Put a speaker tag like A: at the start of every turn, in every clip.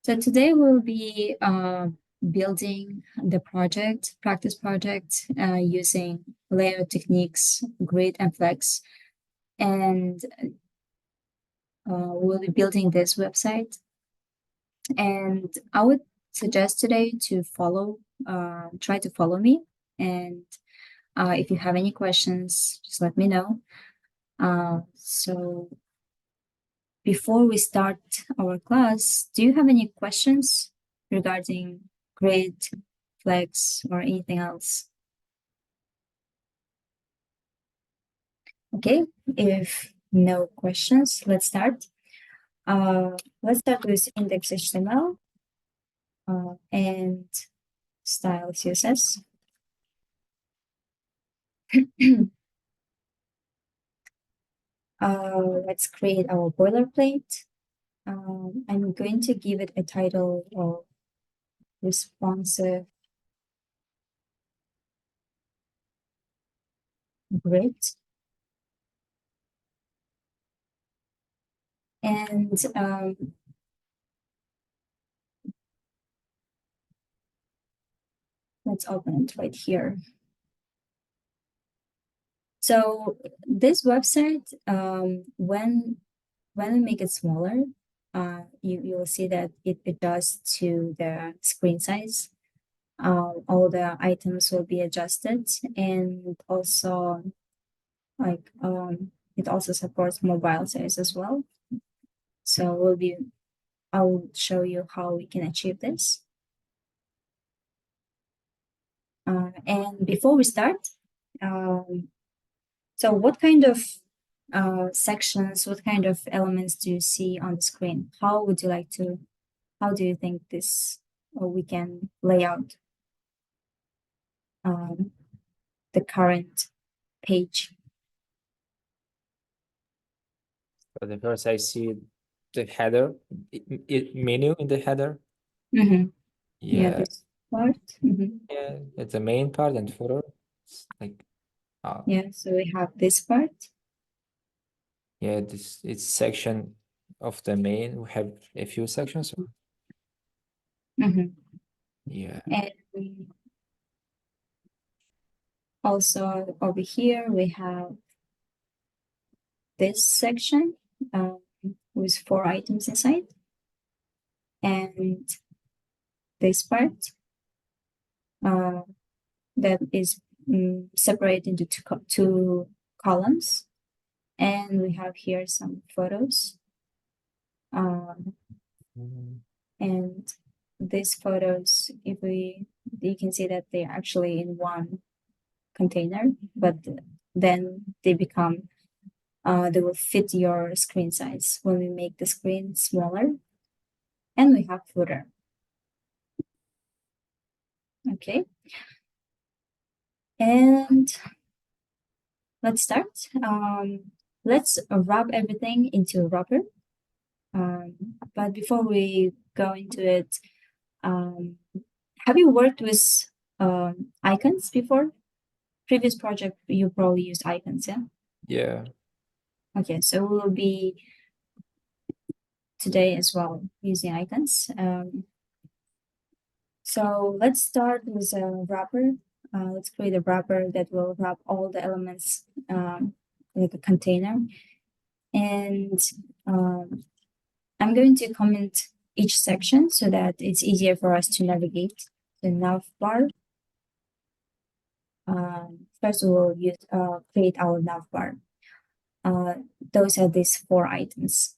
A: So today we'll be building the practice project, using layout techniques, grid and flex, and we'll be building this website. And I would suggest today to try to follow me. And if you have any questions, just let me know. So before we start our class, do you have any questions regarding grid, flex, or anything else? Okay, if no questions, let's start. Let's start with index HTML and style CSS. Let's create our boilerplate. I'm going to give it a title of responsive grid. And let's open it right here. So this website, when we make it smaller, you will see that it adjusts to the screen size. All the items will be adjusted, and also it also supports mobile size as well. So I'll show you how we can achieve this. And before we start, so what kind of sections, what kind of elements do you see on the screen? How do you think we can lay out the current page?
B: For the first, I see the header, menu in the header.
A: Mm-hmm.
B: Yeah,
A: this part. Mm-hmm.
B: yeah, it's the main part and footer. It's like,
A: Yeah, so we have this part.
B: yeah, it's section of the main. We have a few sections.
A: Mm-hmm.
B: Yeah.
A: And also over here we have this section with 4 items inside, and this part that is separated into two columns, and we have here some photos, and these photos, you can see that they're actually in one container, but then they will fit your screen size when we make the screen smaller. And we have footer. Okay. And let's start. Let's wrap everything into a wrapper. But before we go into it, have you worked with icons before? Previous project, you probably used icons, yeah?
B: Yeah.
A: Okay, so we'll be today as well using icons. So let's start with a wrapper. Let's create a wrapper that will wrap all the elements like a container. And I'm going to comment each section so that it's easier for us to navigate the navbar. First, we'll create our navbar. Those are these 4 items.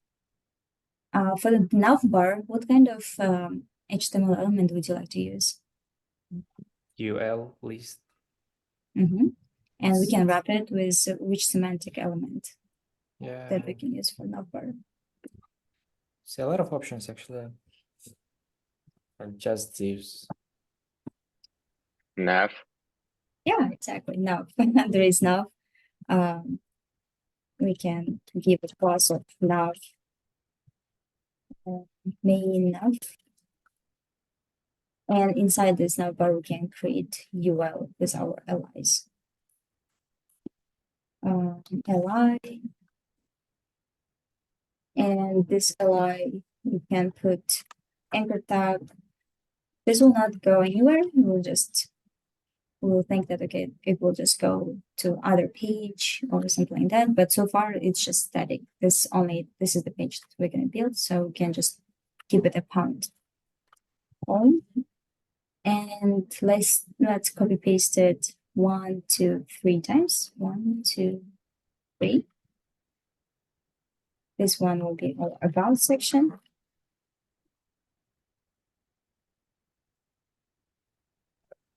A: For the navbar, what kind of HTML element would you like to use?
B: UL list.
A: Mm-hmm. And we can wrap it with which semantic element that we
B: Yeah.
A: can use for navbar.
B: See a lot of options actually. Or just divs.
C: Nav.
A: Yeah, exactly. Nav. There is nav. We can give it class of nav, main nav. And inside this navbar, we can create UL with our LIs. LI. And this LI, we can put anchor tag. This will not go anywhere. We'll think that, okay, it will just go to other page or something like that. But so far it's just static. This is the page that we're going to build. So we can just keep it upon home. And let's copy paste it 1, 2, 3 times. 1, 2, 3. This one will be our about section.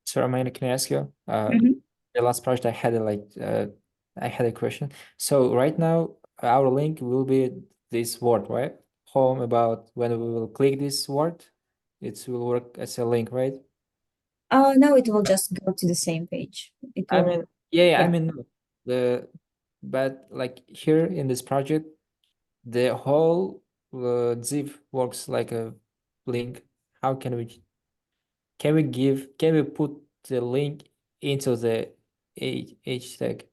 B: So, Amanda, can I ask you?
A: Mhm.
B: The last project I had a question. So right now our link will be this word, right? Home about when we will click this word, it will work as a link, right?
A: No, it will just go to the same page. It
B: I
A: will,
B: mean, yeah, I
A: yeah.
B: mean the but like here in this project, the whole div works like a link. How can we put the link into the H tag?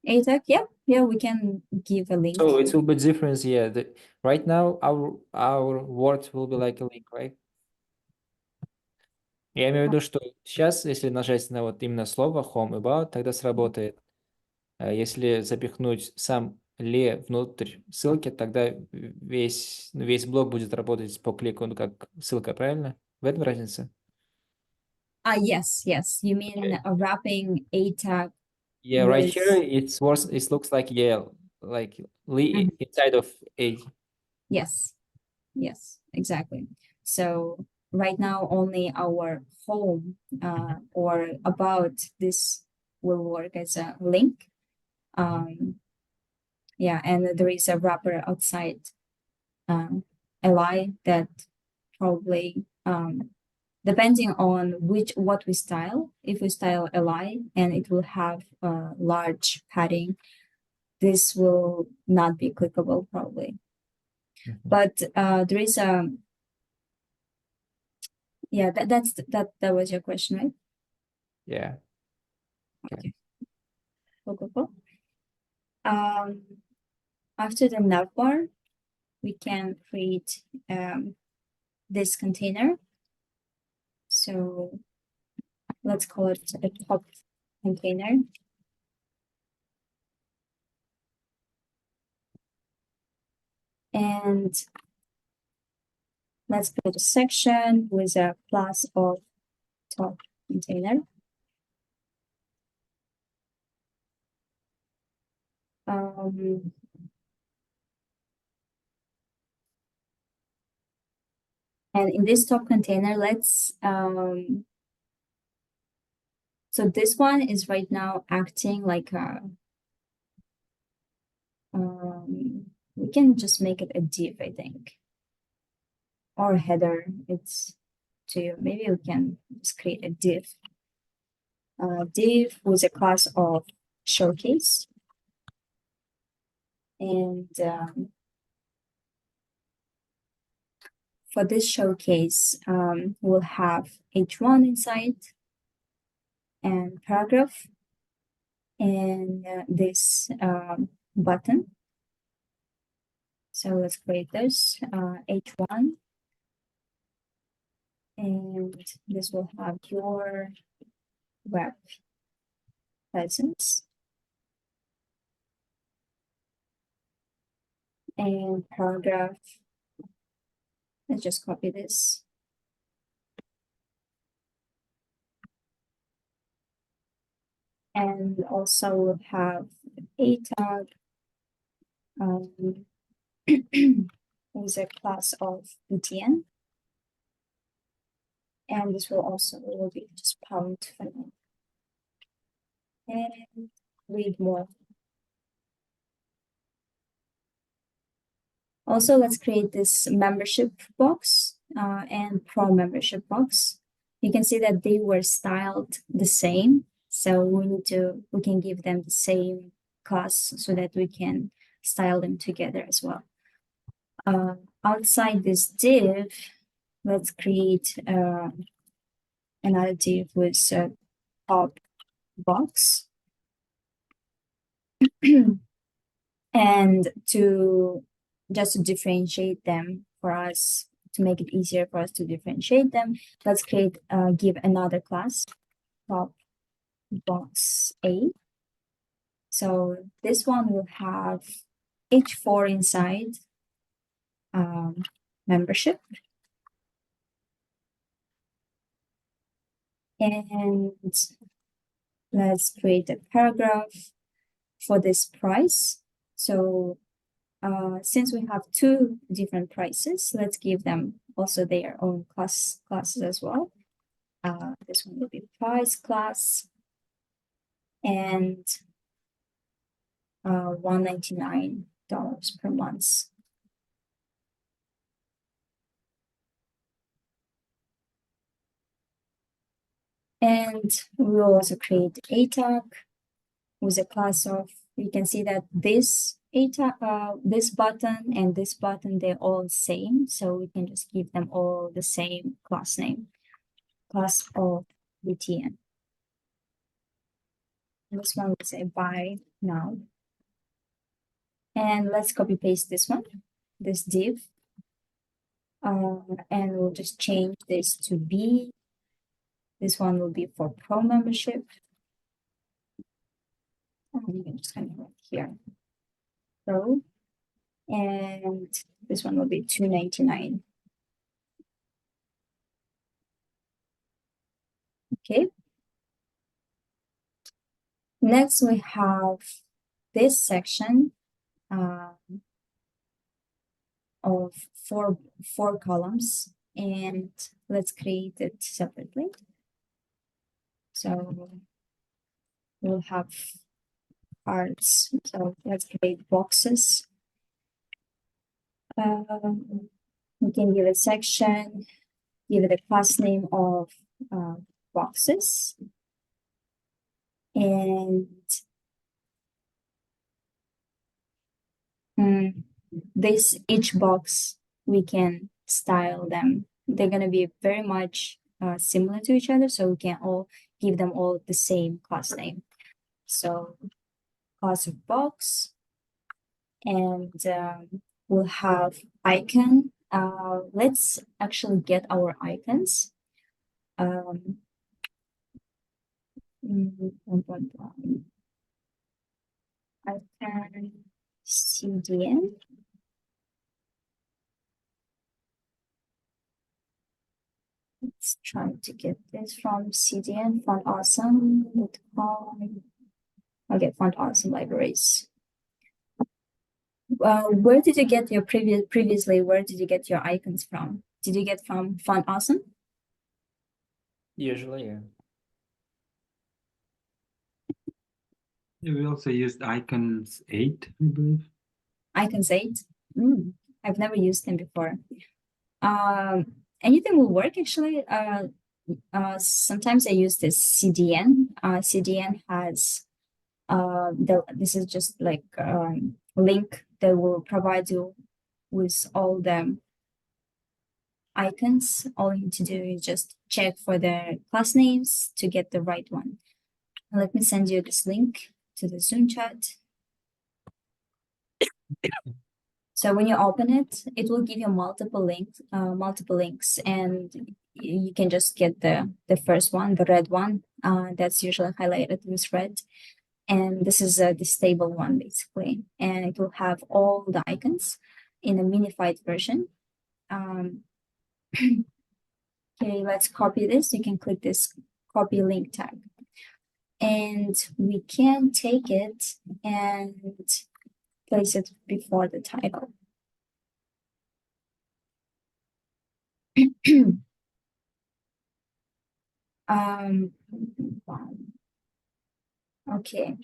A: A tag, yeah, we can give a link.
B: So it will be different, yeah. Right now our word will be like a link, right? Я имею в виду, что сейчас, если нажать на вот именно слово home about, тогда сработает. А если запихнуть сам le внутрь ссылки, тогда весь блок будет работать по клику, ну, как ссылка, правильно? В этом разница?
A: Yes. You mean
B: Okay.
A: wrapping a tag
B: Yeah, right here
A: with,
B: it's worse. It looks like yeah, like le inside of a.
A: yes, exactly. So right now only our home or about this will work as a link. Yeah, and there is a wrapper outside li that probably depending on what we style. If we style li and it will have a large padding, this will not be clickable probably. But there is a yeah, that was your question, right?
B: Yeah.
A: Okay. Cool. After the navbar, we can create this container. So let's call it a top container. And let's build a section with a class of top container. And in this top container, let's so this one is right now acting like a we can just make it a div, I think, or a header. It's to you. Maybe we can just create a div. Div with a class of showcase, and for this showcase, we'll have h1 inside and paragraph and this button. So let's create this h1, and this will have your web presence and paragraph. Let's just copy this. And also we'll have a tag with a class of btn. And this will be just pound for now. And read more. Also, let's create this membership box and pro membership box. You can see that they were styled the same. So we can give them the same class so that we can style them together as well. Outside this div, let's create another div with a top box. And just to differentiate them for us to make it easier for us to differentiate them, let's give another class, top box A. So this one will have H4 inside membership. And let's create a paragraph for this price. So since we have two different prices, let's give them also their own classes as well. This one will be price class and $199 per month. And we will also create a tag with a class of, you can see that this this button and this button, they're all same. So we can just give them all the same class name, class of BTN. This one will say buy now. And let's copy paste this one, this div. And we'll just change this to B. This one will be for pro membership. And you can just kind of right here, pro. And this one will be $299. Okay. Next, we have this section of four columns, and let's create it separately. So we'll have parts. So let's create boxes. We can give a section, give it a class name of boxes. And each box, we can style them. They're going to be very much similar to each other, so we can all give them all the same class name. So class of box, and we'll have icon. Let's actually get our icons. Icon CDN. Let's try to get this from CDN, fontawesome.com. I'll get Font Awesome libraries. Where did you get your previously? Where did you get your icons from? Did you get from Font Awesome?
B: Usually, yeah.
C: We also used Icons 8, I believe.
A: Icons 8? I've never used them before. Anything will work actually. Sometimes I use this CDN. CDN has this is just like link that will provide you with all the icons. All you need to do is just check for the class names to get the right one. Let me send you this link to the Zoom chat. So when you open it, it will give you multiple links, and you can just get the first one, the red one. That's usually highlighted with red. And this is the stable one, basically. And it will have all the icons in a minified version. Okay, let's copy this. You can click this copy link tag. And we can take it and place it before the title. Okay,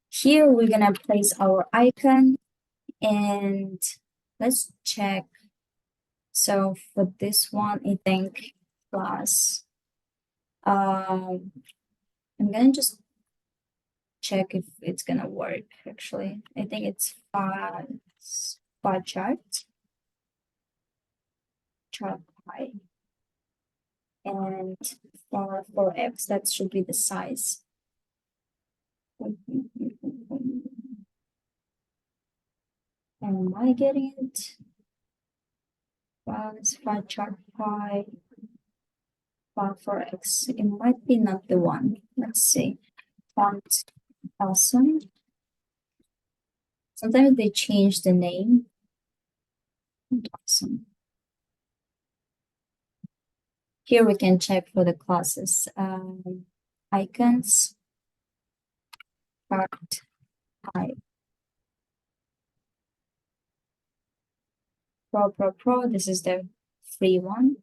A: here we're gonna place our icon, and let's check. So for this one, I think class. I'm gonna just check if it's gonna work. Actually, I think it's bar chart high, and for X, that should be the size. Am I getting it? It's pie chart pie for X. It might be not the one. Let's see. Font awesome. Sometimes they change the name. Awesome. Here we can check for the classes. Icons. Part type. Pro. This is the free one.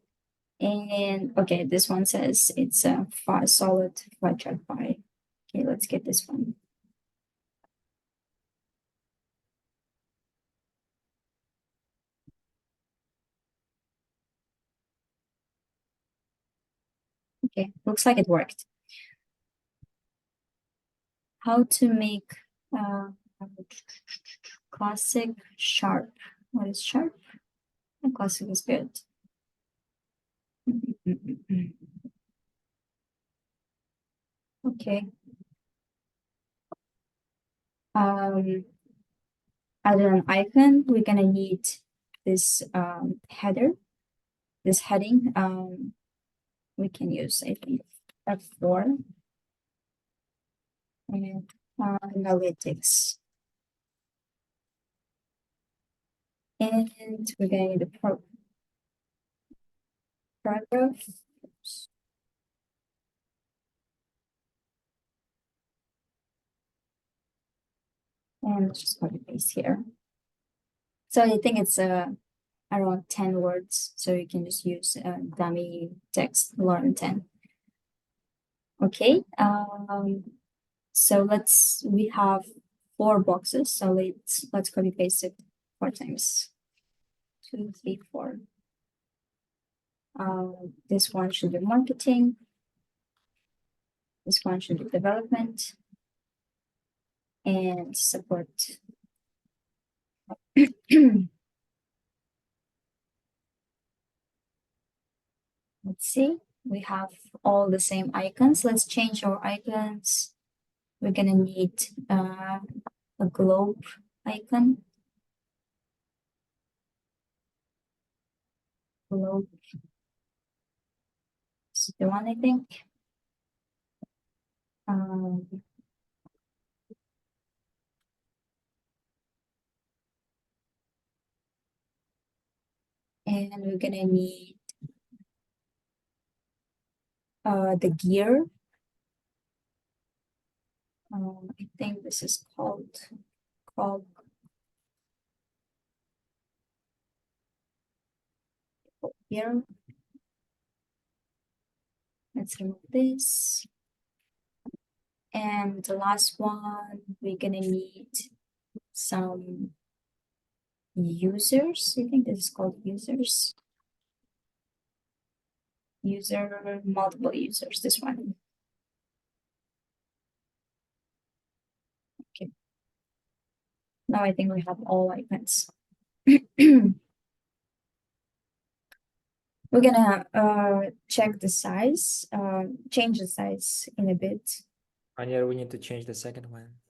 A: And okay, this one says it's a solid pie chart pie. Okay, let's get this one. Okay, looks like it worked. How to make classic sharp. What is sharp? Classic is good. Okay. Add an icon, we're gonna need this header, this heading. We can use, I think, F4 and analytics. And we're gonna need a paragraph. Oops. And let's just copy paste here. So I think it's around 10 words, so you can just use dummy text learn 10. Okay, so we have 4 boxes, so let's copy paste it 4 times. 2, 3, 4. This one should be marketing. This one should be development and support. Let's see, we have all the same icons. Let's change our icons. We're gonna need a globe icon. Globe. This is the one, I think. And we're gonna need the gear. I think this is called gear. Let's remove this. And the last one, we're gonna need some users. I think this is called users. Multiple users, this one. Okay. Now I think we have all icons. We're gonna check the size, change the size in a bit.
B: Anya, we need to change the second one.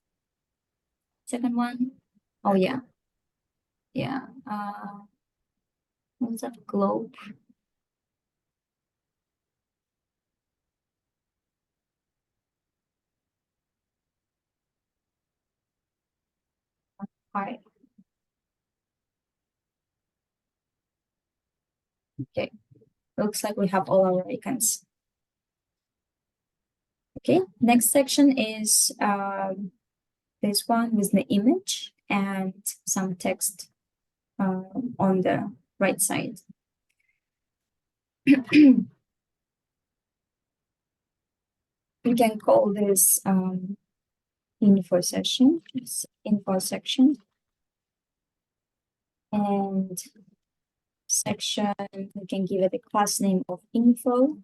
A: Second one? Oh yeah. Yeah. What's that? Globe. Hi. Okay. Looks like we have all our icons. Okay, next section is this one with the image and some text on the right side. We can call this info section, and section, we can give it a class name of info,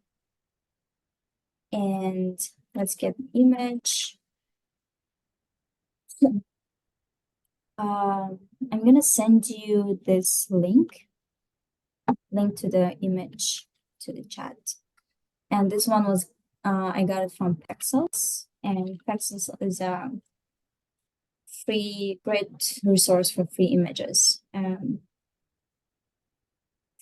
A: and let's get an image. I'm gonna send you this link to the image to the chat. And this one was, I got it from Pexels, and Pexels is a great resource for free images.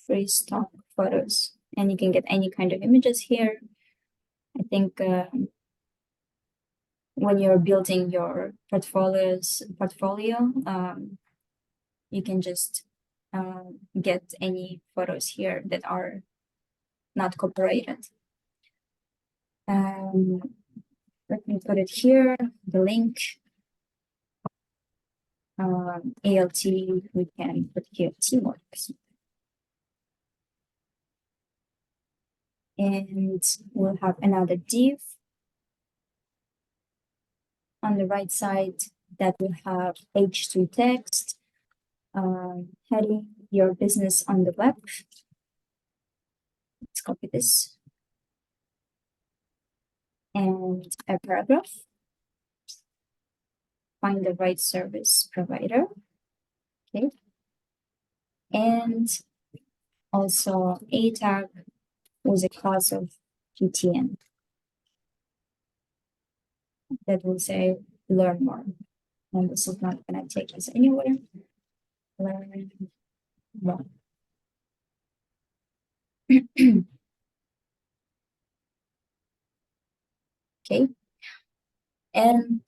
A: free stock photos, and you can get any kind of images here. I think when you're building your portfolio, you can just get any photos here that are not copyrighted. Let me put it here, the link. ALT, we can put here Teamworks. And we'll have another div on the right side that will have H2 text, heading your business on the web. Let's copy this. And a paragraph. Find the right service provider. Okay. And also a tag with a class of GTN that will say learn more. And this is not going to take us anywhere. Learn more. Okay. And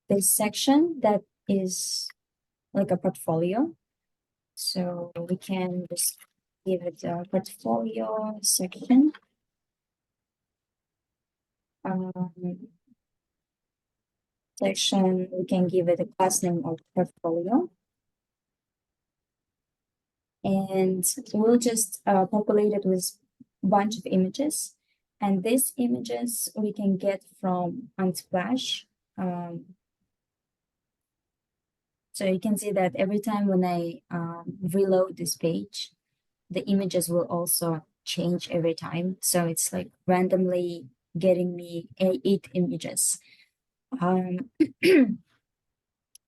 A: this section that is like a portfolio. So we can just give it a portfolio section. Section, we can give it a class name of portfolio. And we'll just populate it with a bunch of images. And these images we can get from Unsplash. So you can see that every time when I reload this page, the images will also change every time. So it's like randomly getting me 8 images.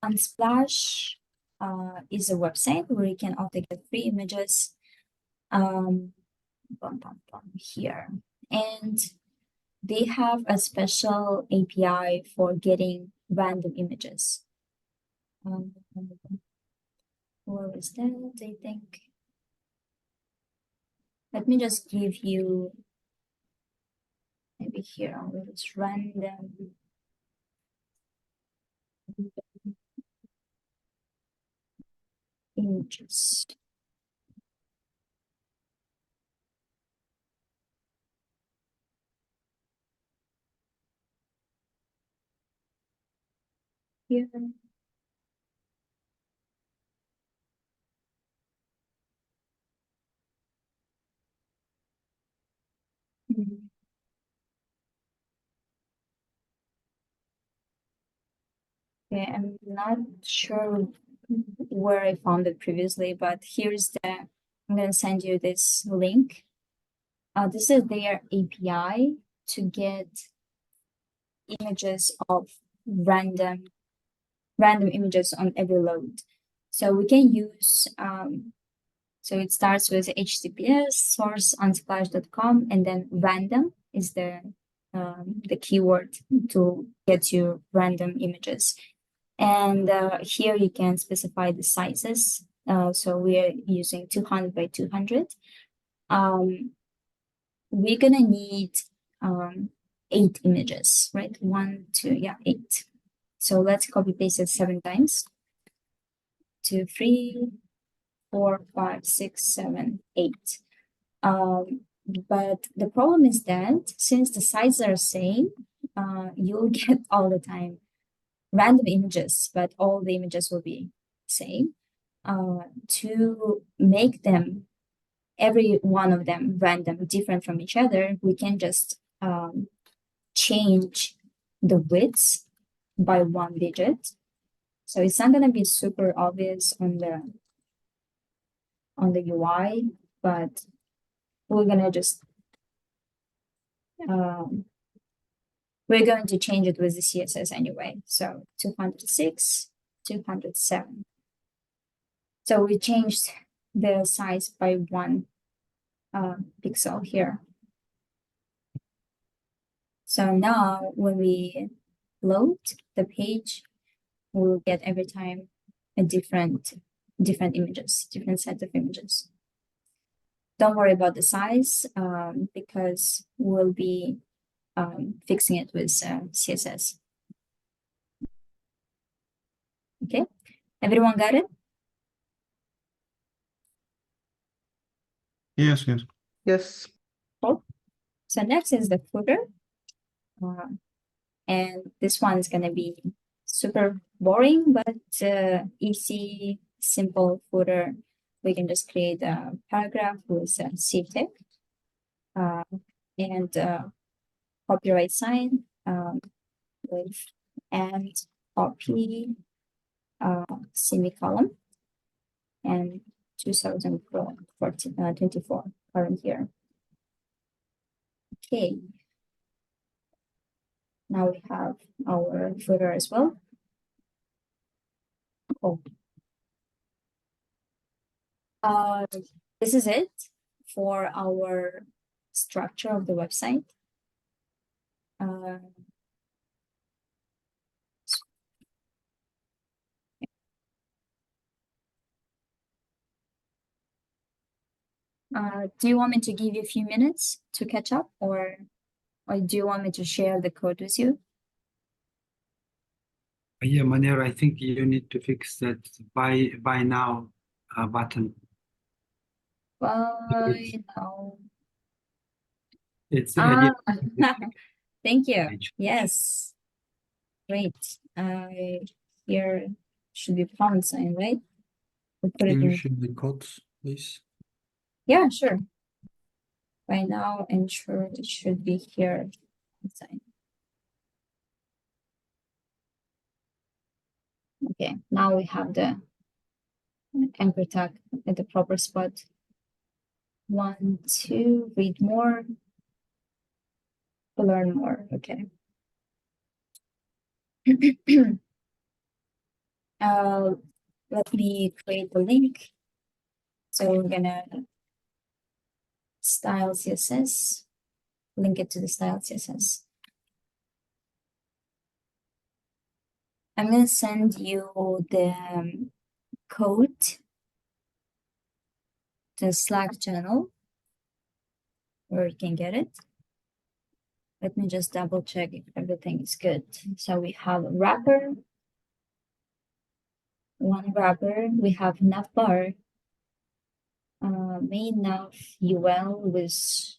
A: Unsplash is a website where you can also get free images here. And they have a special API for getting random images. Where is that? I think. Let me just give you maybe here. It's random. Images. Here. Okay, I'm not sure where I found it previously, but here's I'm gonna send you this link. This is their API to get images of random images on every load. So we can use so it starts with HTTPS source unsplash.com, and then random is the keyword to get you random images. And here you can specify the sizes. So we are using 200 by 200. We're gonna need 8 images, right? 1, 2, yeah, 8. So let's copy paste it 7 times. 2, 3, 4, 5, 6, 7, 8. But the problem is that since the sizes are same, you'll get all the time random images, but all the images will be same. To make them, every one of them random, different from each other, we can just change the widths by 1 digit. So it's not gonna be super obvious on the UI, but we're gonna just we're going to change it with the CSS anyway. So 206, 207. So we changed the size by 1 pixel here. So now when we load the page, we'll get every time a different different images, different set of images. Don't worry about the size because we'll be fixing it with CSS. Okay, everyone got it?
D: Yes, yes.
E: Yes.
A: So next is the footer. And this one is gonna be super boring, but easy, simple footer. We can just create a paragraph with a ctek and copyright sign with and copy semicolon and 2024 current year. Okay. Now we have our footer as well. Oh. This is it for our structure of the website. Do you want me to give you a few minutes to catch up, or do you want me to share the code with you?
C: Yeah, Manir, I think you need to fix that buy now button.
A: No.
C: It's
A: Thank you.
C: page.
A: Yes. Great. Here should be pound sign, right? We'll put it
D: Can you
A: in.
D: share the codes, please?
A: Yeah, sure. Right now, ensure it should be here. Sign. Okay, now we have the anchor tag at the proper spot. 1, 2, read more. Learn more. Okay. Let me create the link. So we're gonna style CSS, link it to the style CSS. I'm gonna send you the code, the Slack channel, where you can get it. Let me just double check if everything is good. So we have a wrapper, one wrapper, we have navbar, main nav UL with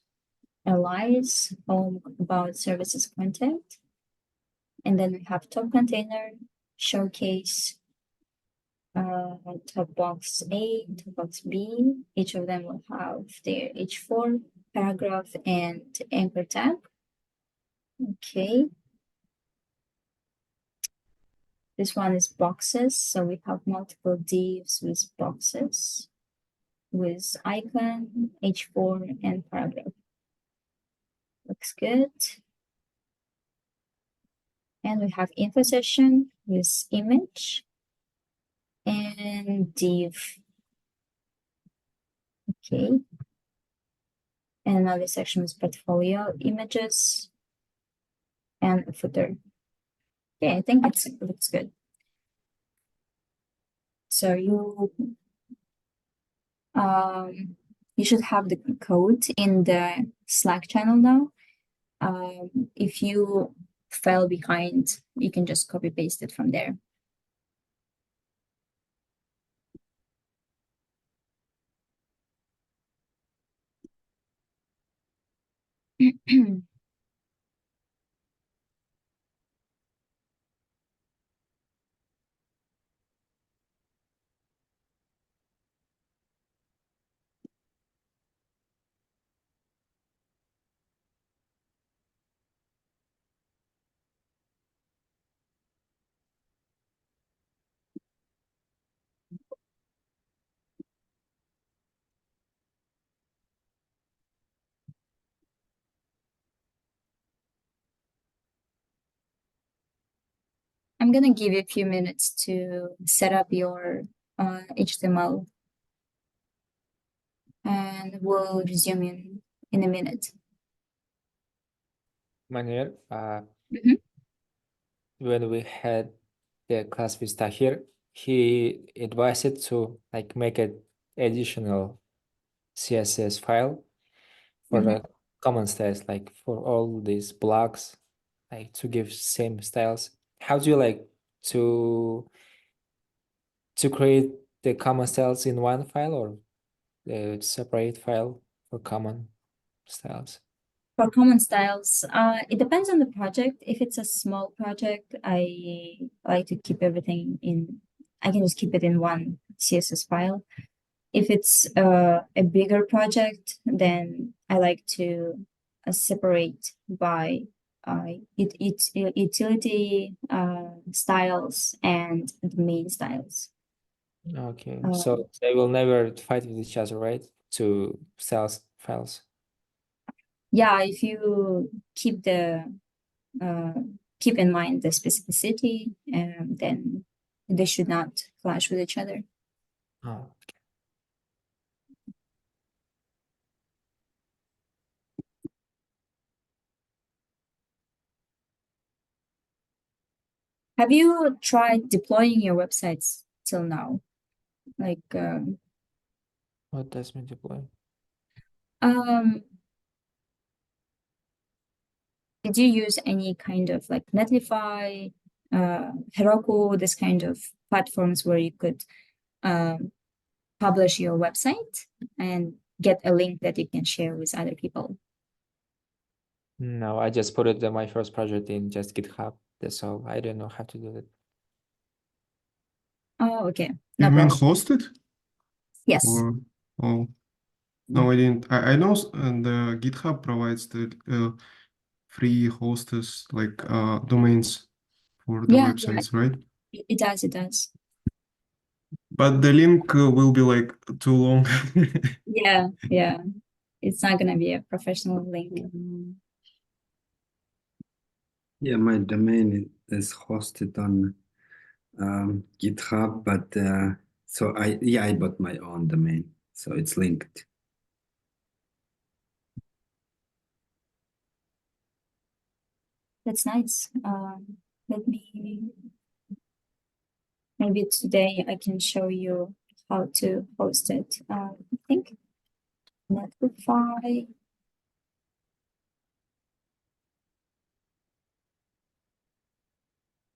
A: allies, home about services content. And then we have top container, showcase, top box A, top box B. Each of them will have their H4 paragraph and anchor tag. Okay. This one is boxes. So we have multiple divs with boxes, with icon, H4, and paragraph. Looks good. And we have info session with image and div. Okay. And another section with portfolio images and a footer. Okay, I think it looks good. So you should have the code in the Slack channel now. If you fell behind, you can just copy paste it from there. I'm gonna give you a few minutes to set up your HTML, and we'll resume in a minute.
B: Manuel,
A: Mhm.
B: when we had the class vista here, he advised it to like make an additional CSS file for the common styles, like for all these blocks, like to give same styles. How do you like to create the common styles in one file or the separate file for common styles?
A: For common styles, it depends on the project. If it's a small project, I like to keep everything in, I can just keep it in one CSS file. If it's a bigger project, then I like to separate by utility styles and the main styles.
B: Okay,
A: Uh,
B: so they will never fight with each other, right? To styles files.
A: yeah, if you keep the keep in mind the specificity, then they should not clash with each other.
B: Oh,
A: Have you tried deploying your websites till now? Like,
B: what does mean deploy?
A: um, did you use any kind of like Netlify, Heroku, this kind of platforms where you could publish your website and get a link that you can share with other people?
B: No, I just put it in my first project in just GitHub. That's all. I don't know how to do it.
A: Oh, okay. No
D: You mean
A: problem.
D: hosted?
A: Yes.
D: Or oh no, I didn't. I know the GitHub provides the free hostess like domains for the
A: Yeah,
D: websites, right?
A: it does. It does.
D: But the link will be like too long.
A: Yeah, yeah. It's not gonna be a professional link.
C: Yeah, my domain is hosted on GitHub, but so I bought my own domain, so it's linked.
A: That's nice. Let me, maybe today I can show you how to host it. I think Netlify.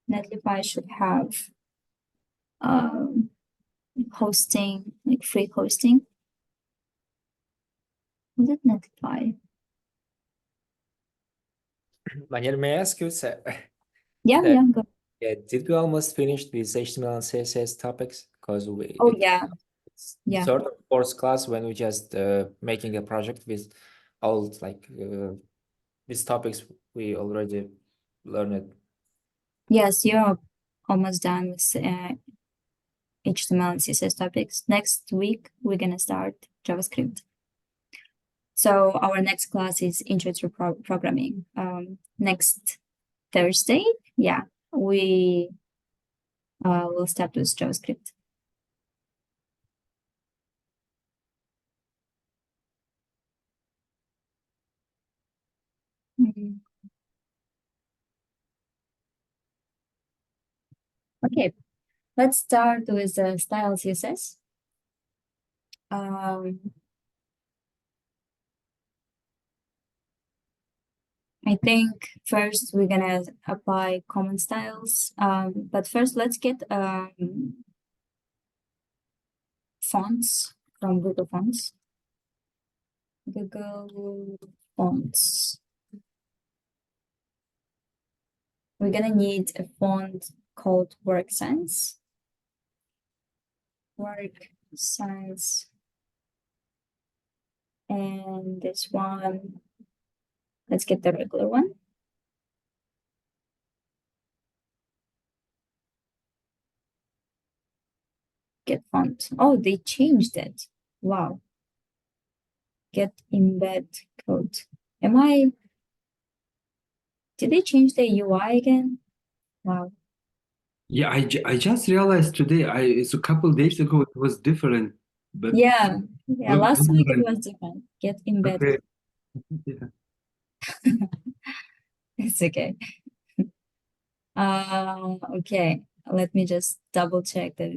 A: Netlify should have hosting, like free hosting. Was it Netlify?
B: Daniel, may I ask you, sir?
A: Yeah,
B: that-
A: yeah. Go.
B: Yeah, did we almost finish with HTML and CSS topics? Because
A: Oh, yeah.
B: it's
A: Yeah.
B: sort of fourth class when we just making a project with all like these topics we already learned.
A: Yes, you're almost done with HTML and CSS topics. Next week, we're gonna start JavaScript. So our next class is Intro to Programming. Next Thursday, yeah, we will start with JavaScript. Mhm. Okay, let's start with the style CSS. I think first we're gonna apply common styles. But first let's get fonts from Google Fonts. Google Fonts. We're gonna need a font called WorkSense. WorkSense. And this one, let's get the regular one. Get font. Oh, they changed it. Wow. Get embed code. Did they change the UI again? Wow.
C: Yeah, I just realized today. It's a couple days ago it was different, but
A: Yeah. Last week it
C: different.
A: was different. Get embed.
C: Okay. Yeah.
A: It's okay. Okay. let me just double check that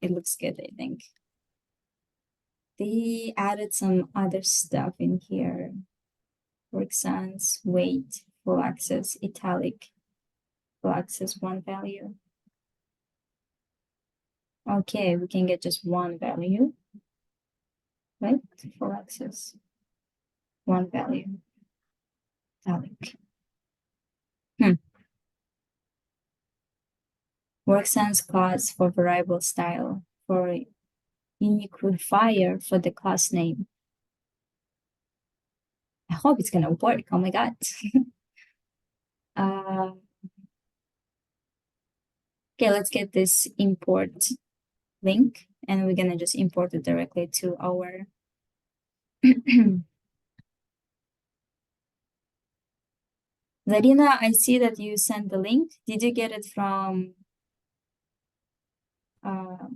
A: it looks good, I think. They added some other stuff in here. Work sans, weight, full access, italic, full access, one value. Okay, we can get just one value, right? Full access, one value, italic. Work sans class for variable style, for uniqueifier for the class name. I hope it's gonna work. Oh my god. Okay, let's get this import link, and we're gonna just import it directly to our Zarina, I see that you sent the link. Did you get it from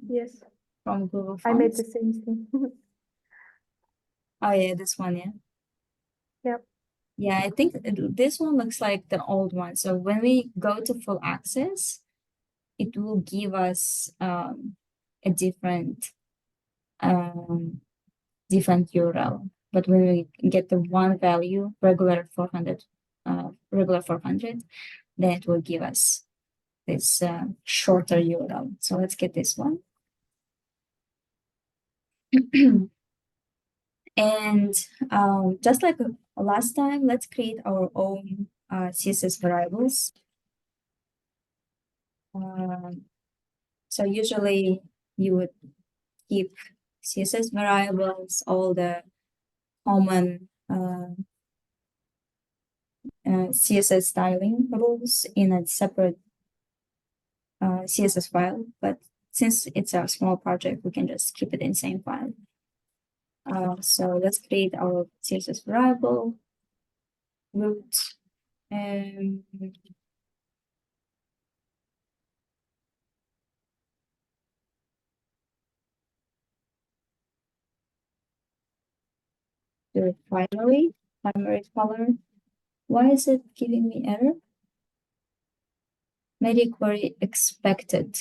E: Yes,
A: Google
E: I made
A: Fonts?
E: the same thing.
A: Oh yeah, this one, yeah.
E: Yep.
A: Yeah, I think this one looks like the old one. So when we go to full access, it will give us a different different URL. But when we get the one value, regular 400, then it will give us this shorter URL. So let's get this one. And just like last time, let's create our own CSS variables. So usually you would keep CSS variables, all the common CSS styling rules in a separate CSS file. But since it's a small project, we can just keep it in the same file. So let's create our CSS variable root and the primary color. Why is it giving me error? Media query expected.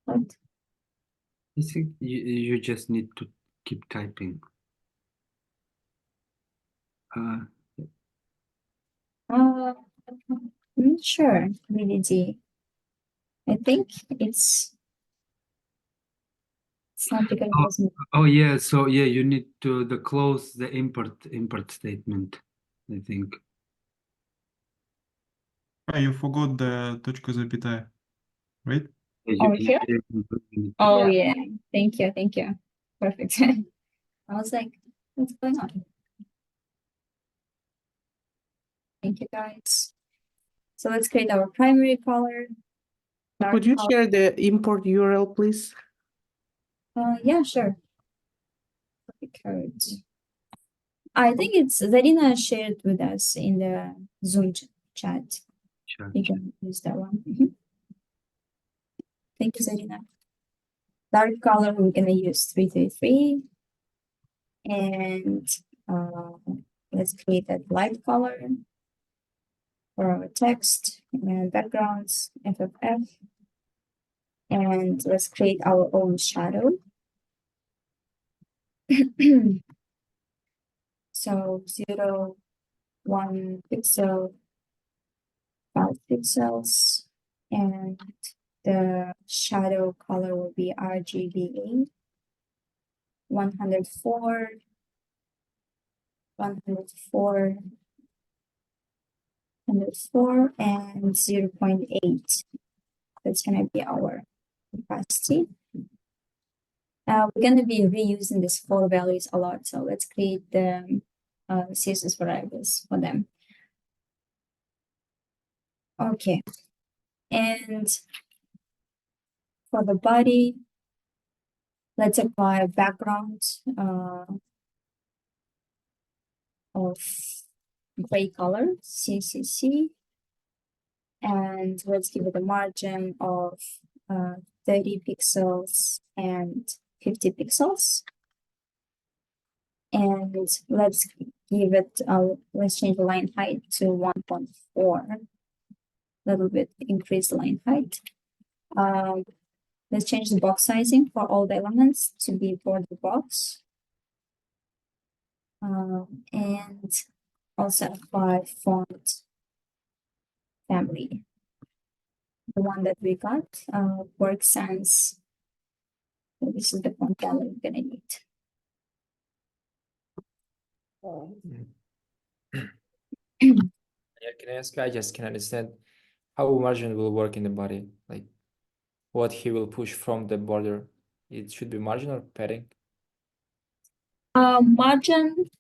A: What?
C: I think you just need to keep typing.
A: Sure, VDD. I think it's not because it doesn't.
C: Oh yeah, so yeah, you need to close the import statement, I think.
D: You forgot the точка запятая, right?
A: Oh, here? Oh
E: Yeah.
A: yeah. Thank you. Perfect. I was like, what's going on? Thank you, guys. So let's create our primary color.
F: Could you
A: Dark
F: share the import URL, please?
A: yeah, sure. Code. I think it's Zarina shared with us in the Zoom chat.
C: Sure.
A: You can use that one. Thank you, Zarina. Dark color, we're gonna use 333. And let's create a light color for our text and backgrounds, FFF. And let's create our own shadow. So 0, 1 pixel, 5 pixels, and the shadow color will be RGBA. 104, 104, 104, and 0.8. That's gonna be our opacity. We're gonna be reusing these 4 values a lot, so let's create the CSS variables for them. Okay, and for the body, let's apply a background of gray color, CCC, and let's give it a margin of 30 pixels and 50 pixels. And let's give it, let's change the line height to 1.4. Little bit increase line height. Let's change the box sizing for all the elements to be border box. And also apply font family. The one that we got, Work Sans. So this is the font family we're gonna need.
B: Yeah, can I ask? I just can understand how margin will work in the body, like what he will push from the border. It should be margin or padding.
A: Margin,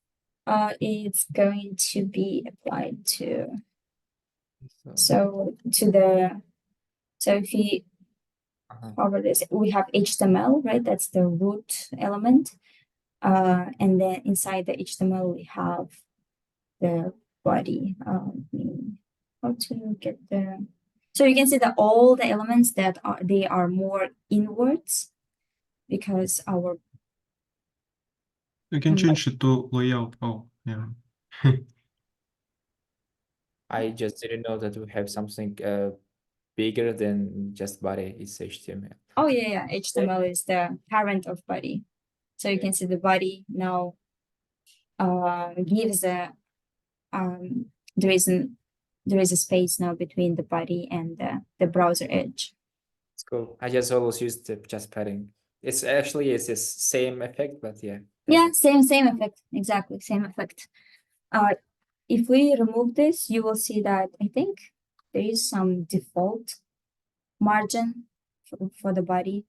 A: it's going to be applied to, so if you
B: Uh-huh.
A: cover this, we have HTML, right? That's the root element. And then inside the HTML, we have the body. How to get the, so you can see that all the elements that are more inwards because our
D: You can
A: Mm.
D: change it to layout. Oh, yeah.
B: I just didn't know that we have something bigger than just body. It's HTML.
A: Oh yeah, HTML is the parent of body. So you can see the body now gives a there is a space now between the body and the browser edge.
B: It's cool. I just always used just padding. It's the same effect, but yeah.
A: Yeah, same effect, exactly, same effect. If we remove this, you will see that I think there is some default margin for the body.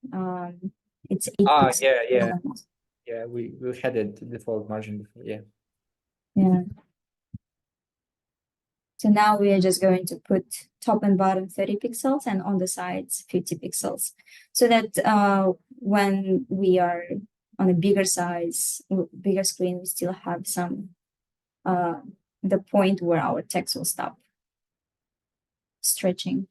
A: It's 8 pixels.
B: Yeah. We had a default margin before. Yeah.
A: Yeah. So now we are just going to put top and bottom 30 pixels and on the sides 50 pixels. So that when we are on a bigger size, bigger screen, we still have some the point where our text will stop stretching.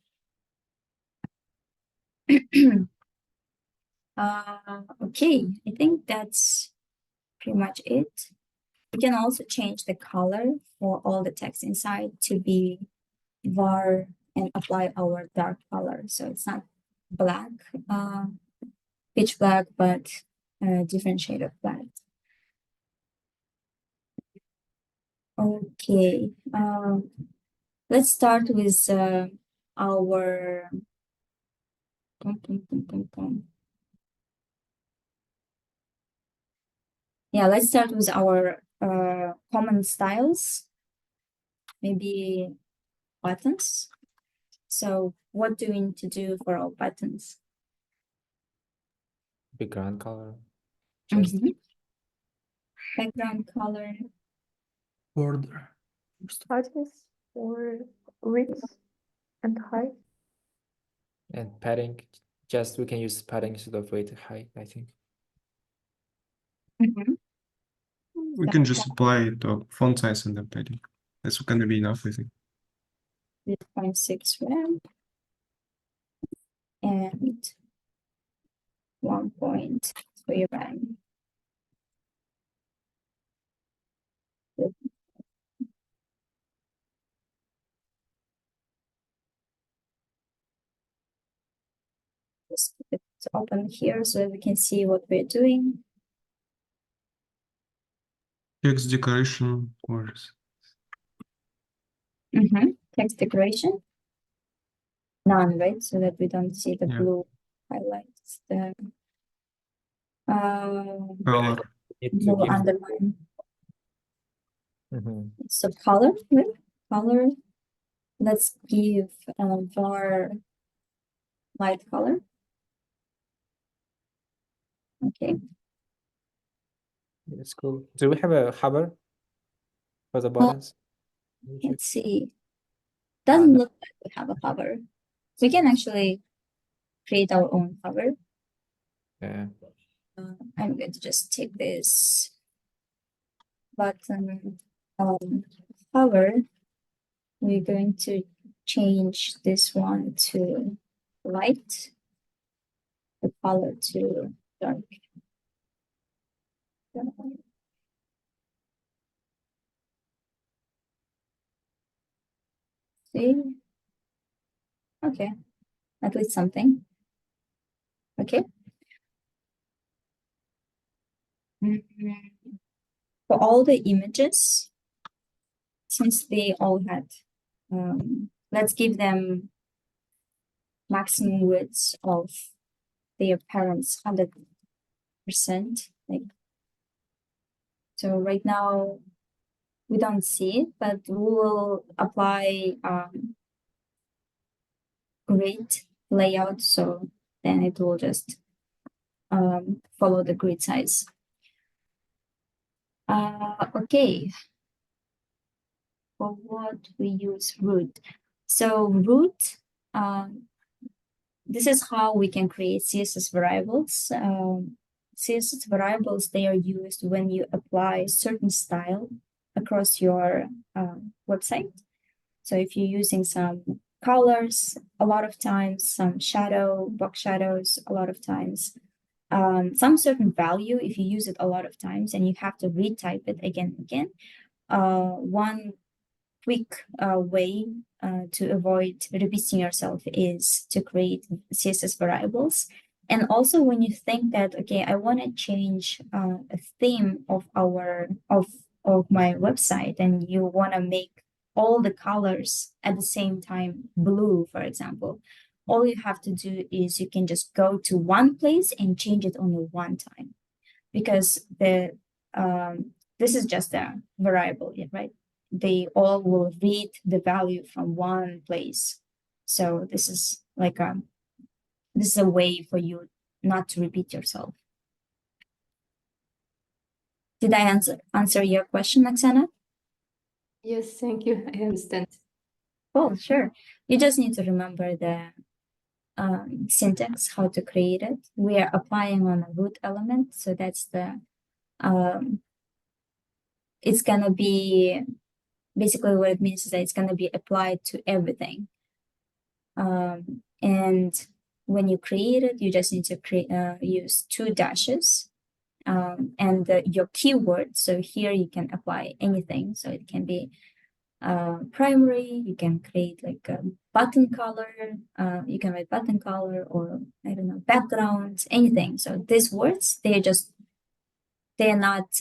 A: Okay, I think that's pretty much it. We can also change the color for all the text inside to be var and apply our dark color. So it's not black, pitch black, but a different shade of black. Okay, let's start with our yeah, let's start with our common styles, maybe buttons. So what do we need to do for our buttons?
B: Background color. Just
A: Background color.
F: Border.
E: Hardness or width and height.
B: and padding. Just we can use padding instead of weight height, I think.
D: We can just apply it to font size and then padding. That's gonna be enough, I think.
A: 0.6 RAM and 1.3 RAM. Let's open here so we can see what we're doing.
D: Text decoration or
A: Text decoration. None, right? So that we don't see the
D: Yeah.
A: blue highlights. The
D: color.
B: Need to
A: blue
B: give
A: underline.
B: Mhm.
A: So color, right? Color. Let's give var light color. Okay.
B: That's cool. Do we have a hover for the buttons? Let me check.
A: Let's see. Doesn't look like we have a hover. We can actually create our own hover.
B: Yeah.
A: I'm going to just take this button hover. We're going to change this one to light, the color to dark. See? Okay, at least something. Okay. Mm, For all the images, since they all had, let's give them maximum widths of their parents 100%. Like, so right now we don't see it, but we will apply grid layout, so then it will just follow the grid size. Okay. For what we use root. So root, this is how we can create CSS variables. CSS variables, they are used when you apply certain style across your website. So if you're using some colors, a lot of times, some shadow, box shadows, a lot of times, some certain value, if you use it a lot of times and you have to retype it again and again, one quick way to avoid repeating yourself is to create CSS variables. And also when you think that, okay, I want to change a theme of my website, and you want to make all the colors at the same time blue, for example, all you have to do is you can just go to one place and change it only one time, because the this is just a variable, right? They all will read the value from one place. So this is like this is a way for you not to repeat yourself. Did I answer your question, Oksana?
G: Yes, thank you. I understand.
A: Oh, sure. You just need to remember the syntax, how to create it. We are applying on a root element, so that's the it's gonna be basically what it means is that it's gonna be applied to everything. And when you create it, you just need to use 2 dashes and your keyword. So here you can apply anything. So it can be primary, you can create like a button color, you can write button color, or I don't know, background, anything. So these words, they're not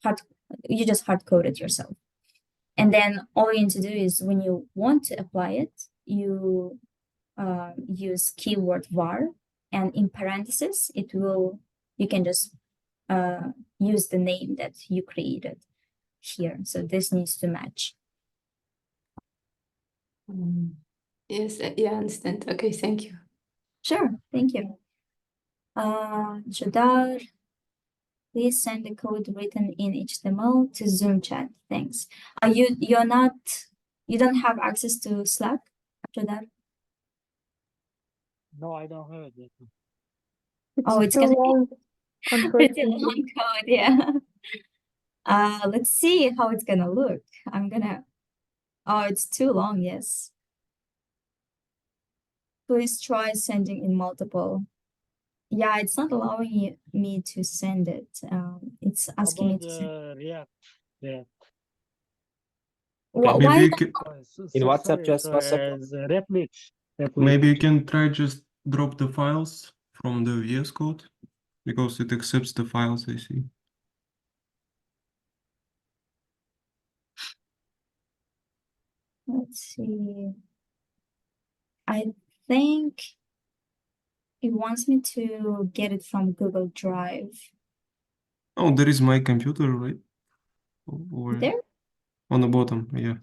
A: hard, you just hard code it yourself. And then all you need to do is when you want to apply it, you use keyword var, and in parentheses, you can just use the name that you created here. So this needs to match.
G: Yes, yeah, I understand. Okay, thank you.
A: Sure, thank you. Jadar, please send the code written in HTML to Zoom chat. Thanks. You don't have access to Slack, Jadar?
F: No, I don't have it yet.
A: Oh, it's
E: too
A: gonna be
E: long,
A: pretty
E: unfortunately.
A: long code, yeah. Let's see how it's gonna look. Oh, it's too long, yes. Please try sending in multiple. Yeah, it's not allowing me to send it. It's asking me
F: About
A: to send.
F: React. Yeah.
A: Why?
D: Maybe you can,
B: In WhatsApp,
F: Sorry,
B: just
F: sorry,
B: WhatsApp.
F: Replit.
D: maybe you can try just drop the files from the VS Code, because it accepts the files, I see.
A: Let's see. I think it wants me to get it from Google Drive.
D: Oh, there is my computer, right? Or
A: There?
D: on the bottom, yeah.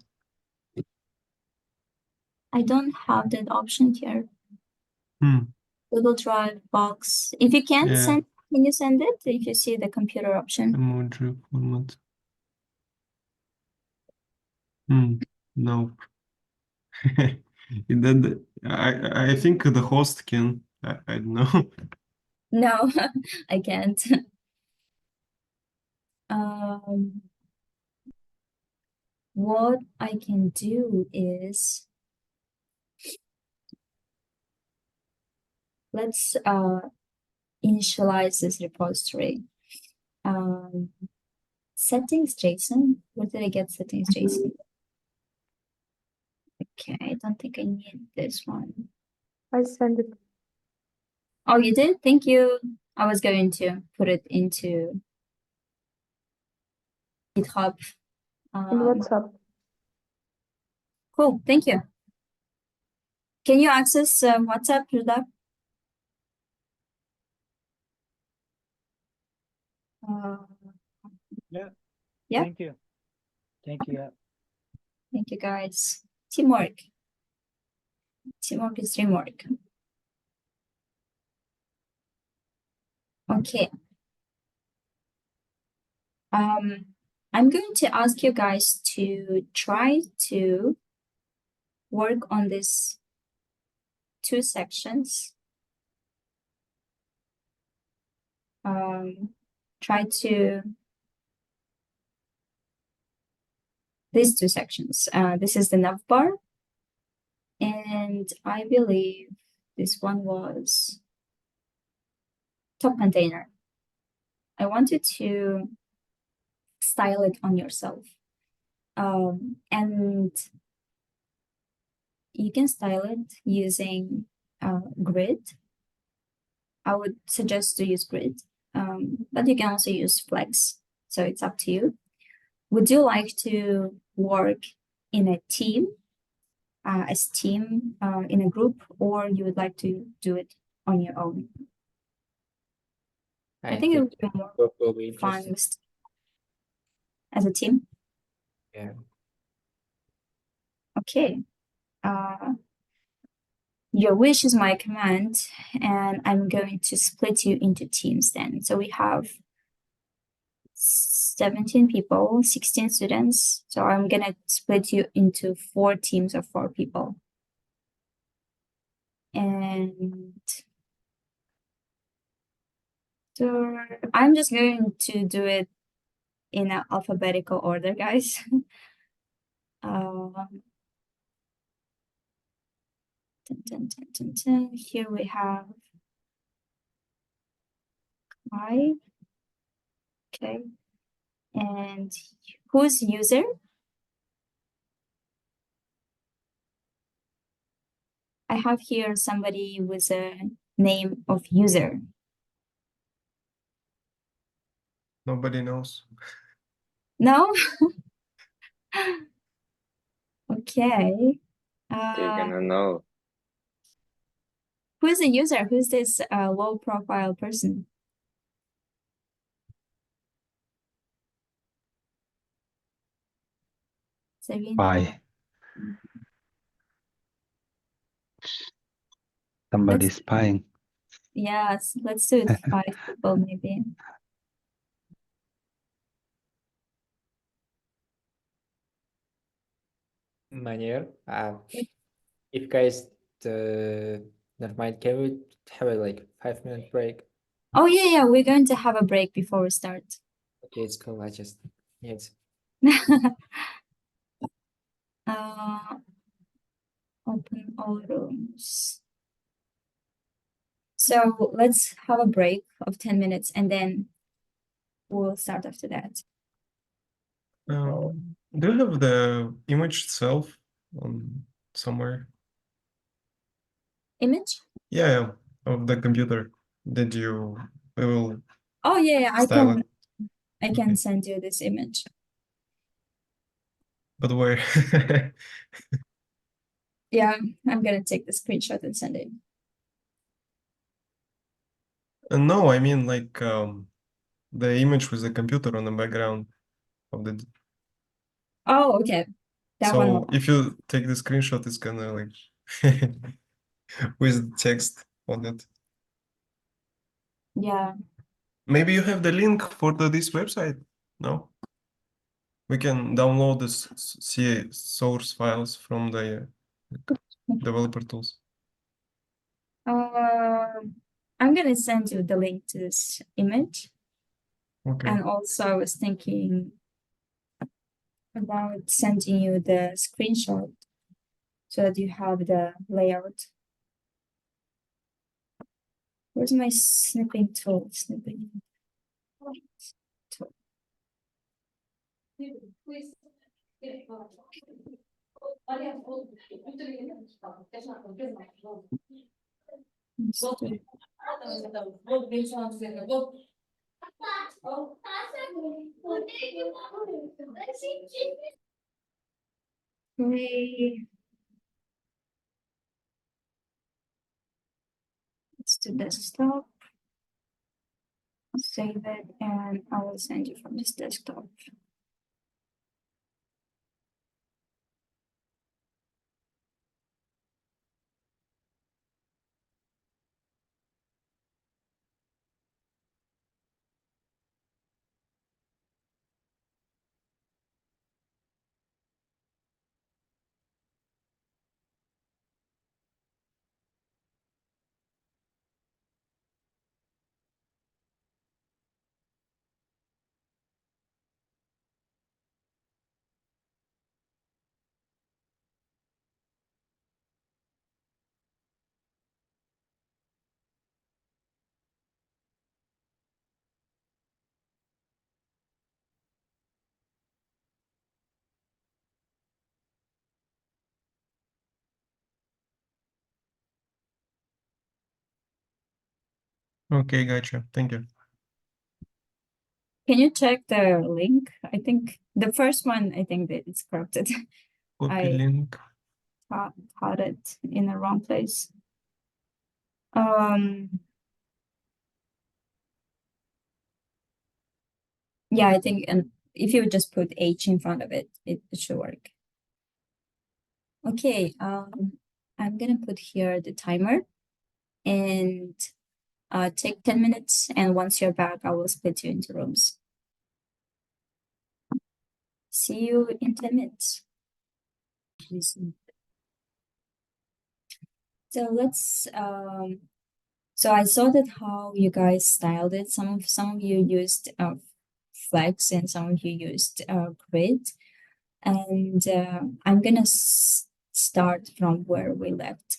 A: I don't have that option here.
D: Hmm.
A: Google Drive box. If you can
D: Yeah.
A: can you send it if you see the computer option?
D: Emoji format. No. I think the host can. I don't know.
A: No, I can't. What I can do is let's initialize this repository. Settings JSON. Where did I get settings JSON? Okay, I don't think I need this one.
E: I send it.
A: Oh, you did? Thank you. I was going to put it into GitHub.
E: In WhatsApp.
A: Cool, thank you. Can you access WhatsApp, Rudab? Uh,
F: Yeah.
A: Yeah.
F: Thank you. Thank you.
A: Thank you, guys. Teamwork. Teamwork is teamwork. Okay. I'm going to ask you guys to try to work on these two sections. Try to these two sections. This is the navbar, and I believe this one was top container. I want you to style it on yourself. And you can style it using grid. I would suggest to use grid, but you can also use flex. So it's up to you. Would you like to work in a team, as team, in a group, or you would like to do it on your own? I think it would be more
B: both will be
A: fun
B: interesting.
A: as a team.
B: Yeah.
A: Okay. Your wish is my command, and I'm going to split you into teams then. So we have 17 people, 16 students. So I'm gonna split you into 4 teams of 4 people. And so I'm just going to do it in an alphabetical order, guys. Here we have I. Okay. And who's user? I have here somebody with a name of user.
D: Nobody knows.
A: No? Okay.
H: They're gonna know.
A: Who's the user? Who's this low profile person? Serena.
I: Bye. Somebody
A: Let's-
I: spying.
A: Yes, let's do it 5 people maybe.
B: Manier. If guys, never mind. Can we have a like 5-minute break?
A: Oh yeah, we're going to have a break before we start.
B: Okay, it's cool. I just need.
A: Open all rooms. So let's have a break of 10 minutes and then we'll start after that.
D: Do you have the image itself on somewhere?
A: Image?
D: Yeah, of the computer that you will
A: Oh yeah,
D: style it.
A: I can
D: Okay.
A: send you this image.
D: But where?
A: Yeah, I'm gonna take the screenshot and send it.
D: No, I mean like the image with the computer on the background of the.
A: Oh, okay. That one.
D: So if you take the screenshot, it's gonna like with text on it.
A: Yeah.
D: Maybe you have the link for this website? No? We can download the source files from the developer tools.
A: I'm gonna send you the link to this image.
D: Okay.
A: And also I was thinking about sending you the screenshot so that you have the layout. Where's my snipping tool? Snipping tool. Let's do- Okay. Let's do desktop. Save it, and I will send you from this desktop.
D: Okay, gotcha. Thank you.
A: Can you check the link? I think the first one, I think that it's corrupted.
D: Copy
A: I-
D: link.
A: Had it in the wrong place. Yeah, I think, and if you just put H in front of it, it should work. Okay, I'm gonna put here the timer and take 10 minutes, and once you're back, I will split you into rooms. See you in 10 minutes. So let's so I saw that how you guys styled it. Some of you used flex and some of you used grid. And I'm gonna start from where we left.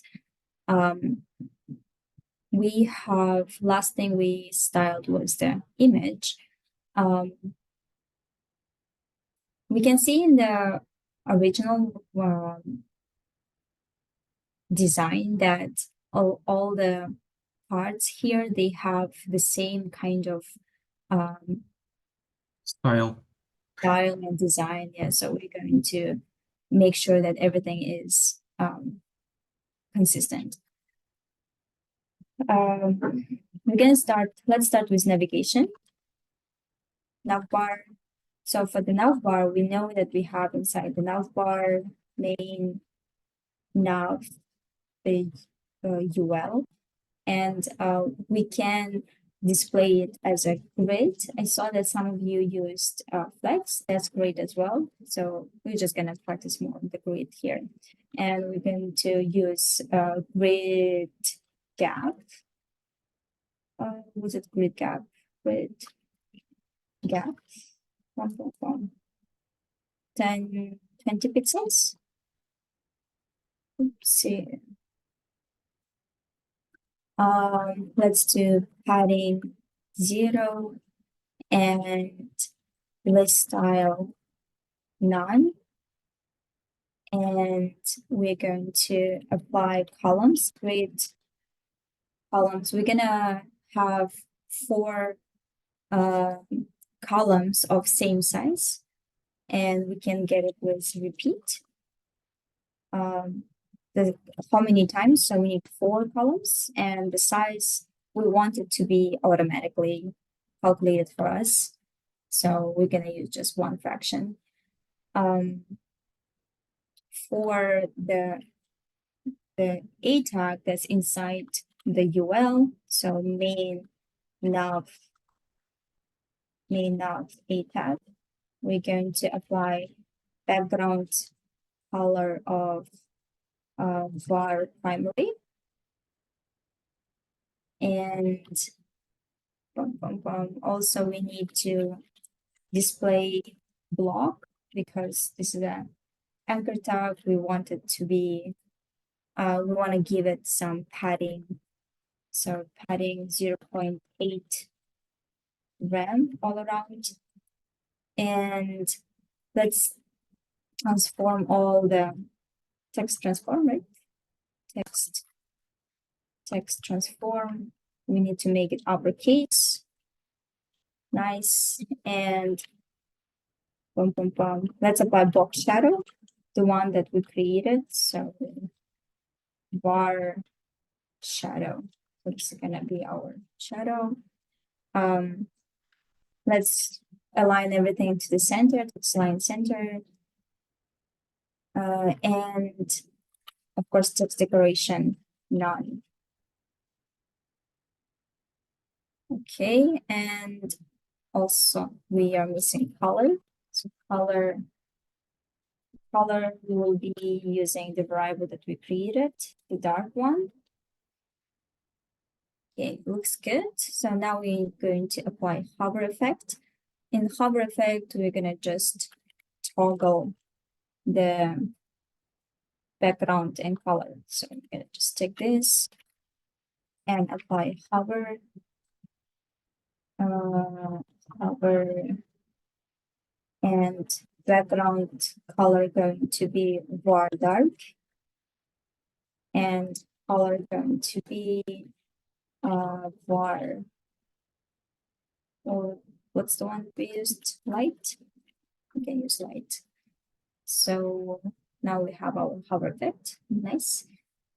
A: We have, last thing we styled was the image. We can see in the original design that all the parts here, they have the same kind of
D: Style.
A: style and design. Yeah, so we're going to make sure that everything is consistent. Let's start with navigation. Navbar. So for the navbar, we know that we have inside the navbar main nav, the UL, and we can display it as a grid. I saw that some of you used flex. That's great as well. So we're just gonna practice more on the grid here, and we're going to use grid gap. Was it grid gap? Grid gap. 1.1. 10, 20 pixels. Oopsie. Let's do padding 0 and list style none. And we're going to apply columns, grid columns. We're gonna have 4 columns of same size, and we can get it with repeat. How many times? So we need 4 columns, and the size we want it to be automatically calculated for us. So we're gonna use just one fraction. For the A tag that's inside the UL, so main nav A tag, we're going to apply background color of var primary, and also we need to display block because this is an anchor tag. We want it to be we want to give it some padding, so padding 0.8 rem all around, and let's transform all the text transform, right? Text transform. We need to make it uppercase. Nice. And boom, boom, boom. Let's apply box shadow, the one that we created. So bar shadow. So this is gonna be our shadow. Let's align everything to the center, text line center. And of course, text decoration, none. Okay, and also we are missing color. So color, we will be using the variable that we created, the dark one. Okay, looks good. So now we're going to apply hover effect. In hover effect, we're gonna just toggle the background and color. So I'm gonna just take this and apply hover. Hover and background color going to be var dark and color going to be var, or what's the one we used, light. We can use light. So now we have our hover effect. Nice.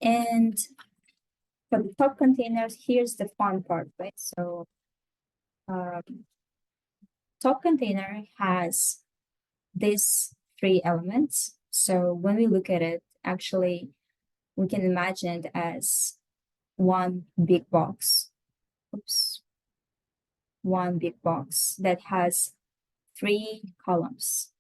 A: And for the top containers, here's the fun part, right? So top container has these 3 elements. So when we look at it, actually, we can imagine it as one big box. Oops. One big box that has 3 columns.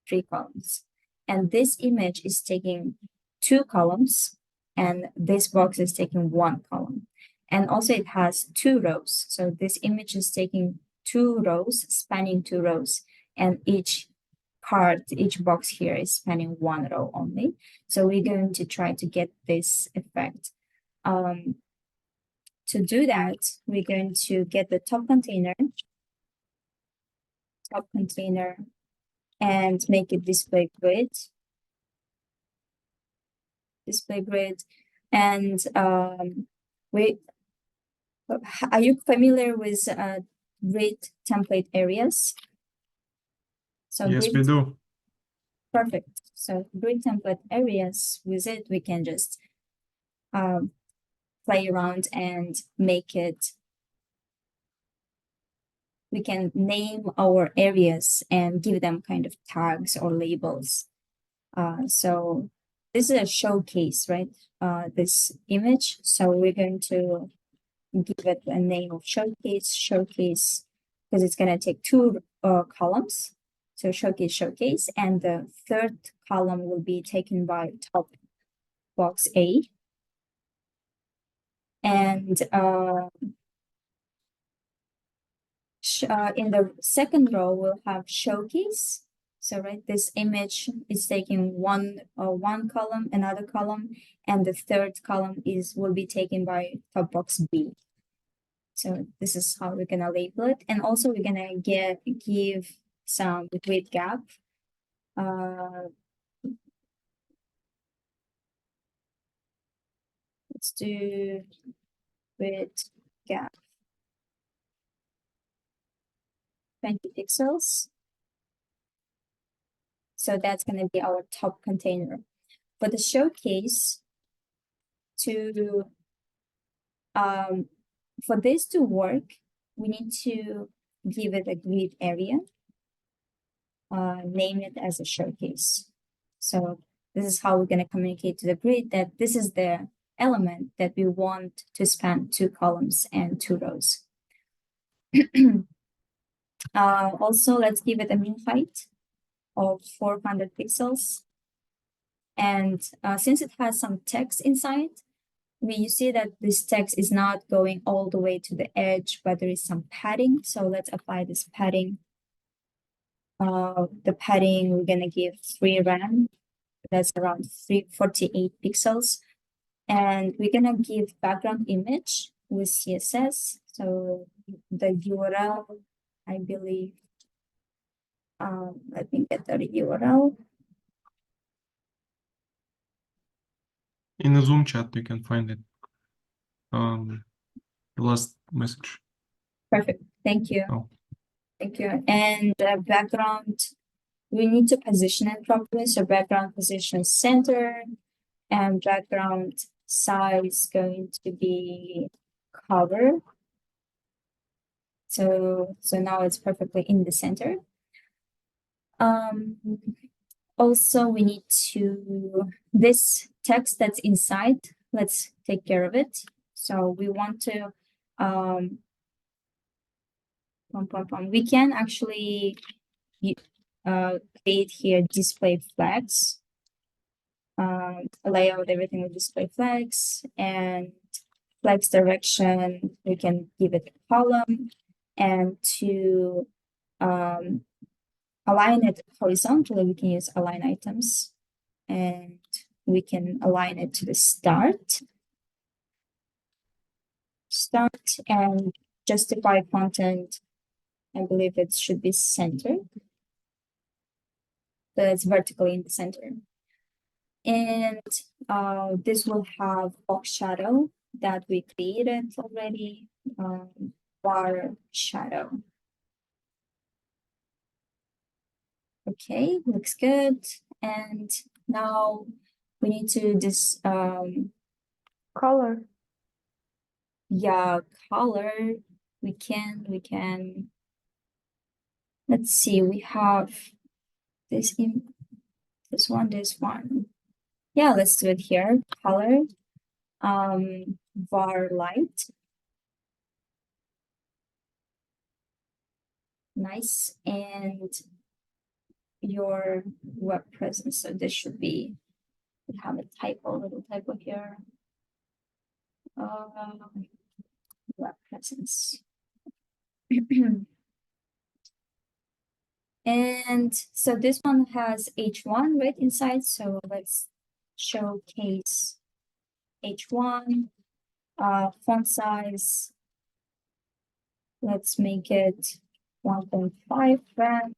A: 3 columns. And this image is taking 2 columns, and this box is taking 1 column. And also it has 2 rows. So this image is taking 2 rows, spanning 2 rows, and each box here is spanning 1 row only. So we're going to try to get this effect. To do that, we're going to get the top container, and make it display grid. And are you familiar with grid template areas? So
D: Yes, we
A: grid,
D: do.
A: perfect. So grid template areas, with it, we can just play around and make it. We can name our areas and give them kind of tags or labels. So this is a showcase, right? This image. So we're going to give it a name of showcase, because it's going to take 2 columns. So showcase, and the 3rd column will be taken by top box A. And in the 2nd row, we'll have showcase. So right, this image is taking one column, another column, and the 3rd column will be taken by top box B. So this is how we're gonna label it, and also we're gonna give some grid gap. Let's do grid gap 20 pixels. So that's going to be our top container. For the showcase, for this to work, we need to give it a grid area, name it as a showcase. So this is how we're going to communicate to the grid that this is the element that we want to span 2 columns and 2 rows. Also, let's give it a min height of 400 pixels. And since it has some text inside, you see that this text is not going all the way to the edge, but there is some padding. So let's apply this padding. The padding, we're gonna give 3 rand. That's around 348 pixels. And we're gonna give background image with CSS. So the URL, I believe, let me get the URL.
D: In the Zoom chat, you can find it. The last message.
A: Perfect. Thank you.
D: Oh.
A: Thank you. And background, we need to position it properly. So background position center, and background size going to be cover. So now it's perfectly in the center. Also we need to, this text that's inside, let's take care of it. So we want to, we can actually create here display flags. Layout everything with display flags, and flags direction, we can give it a column, and to align it horizontally, we can use align items, and we can align it to the start, and justify content. I believe it should be centered. So it's vertically in the center. And this will have box shadow that we created already, bar shadow. Okay, looks good. And now we need to
E: Color.
A: yeah, color. We can. Let's see, we have this one. Yeah, let's do it here. Color, var light. Nice. And your web presence. So this should be, we have a little typo here. Web presence. And so this one has H1 right inside. So let's showcase H1, font size. Let's make it 1.5 rem.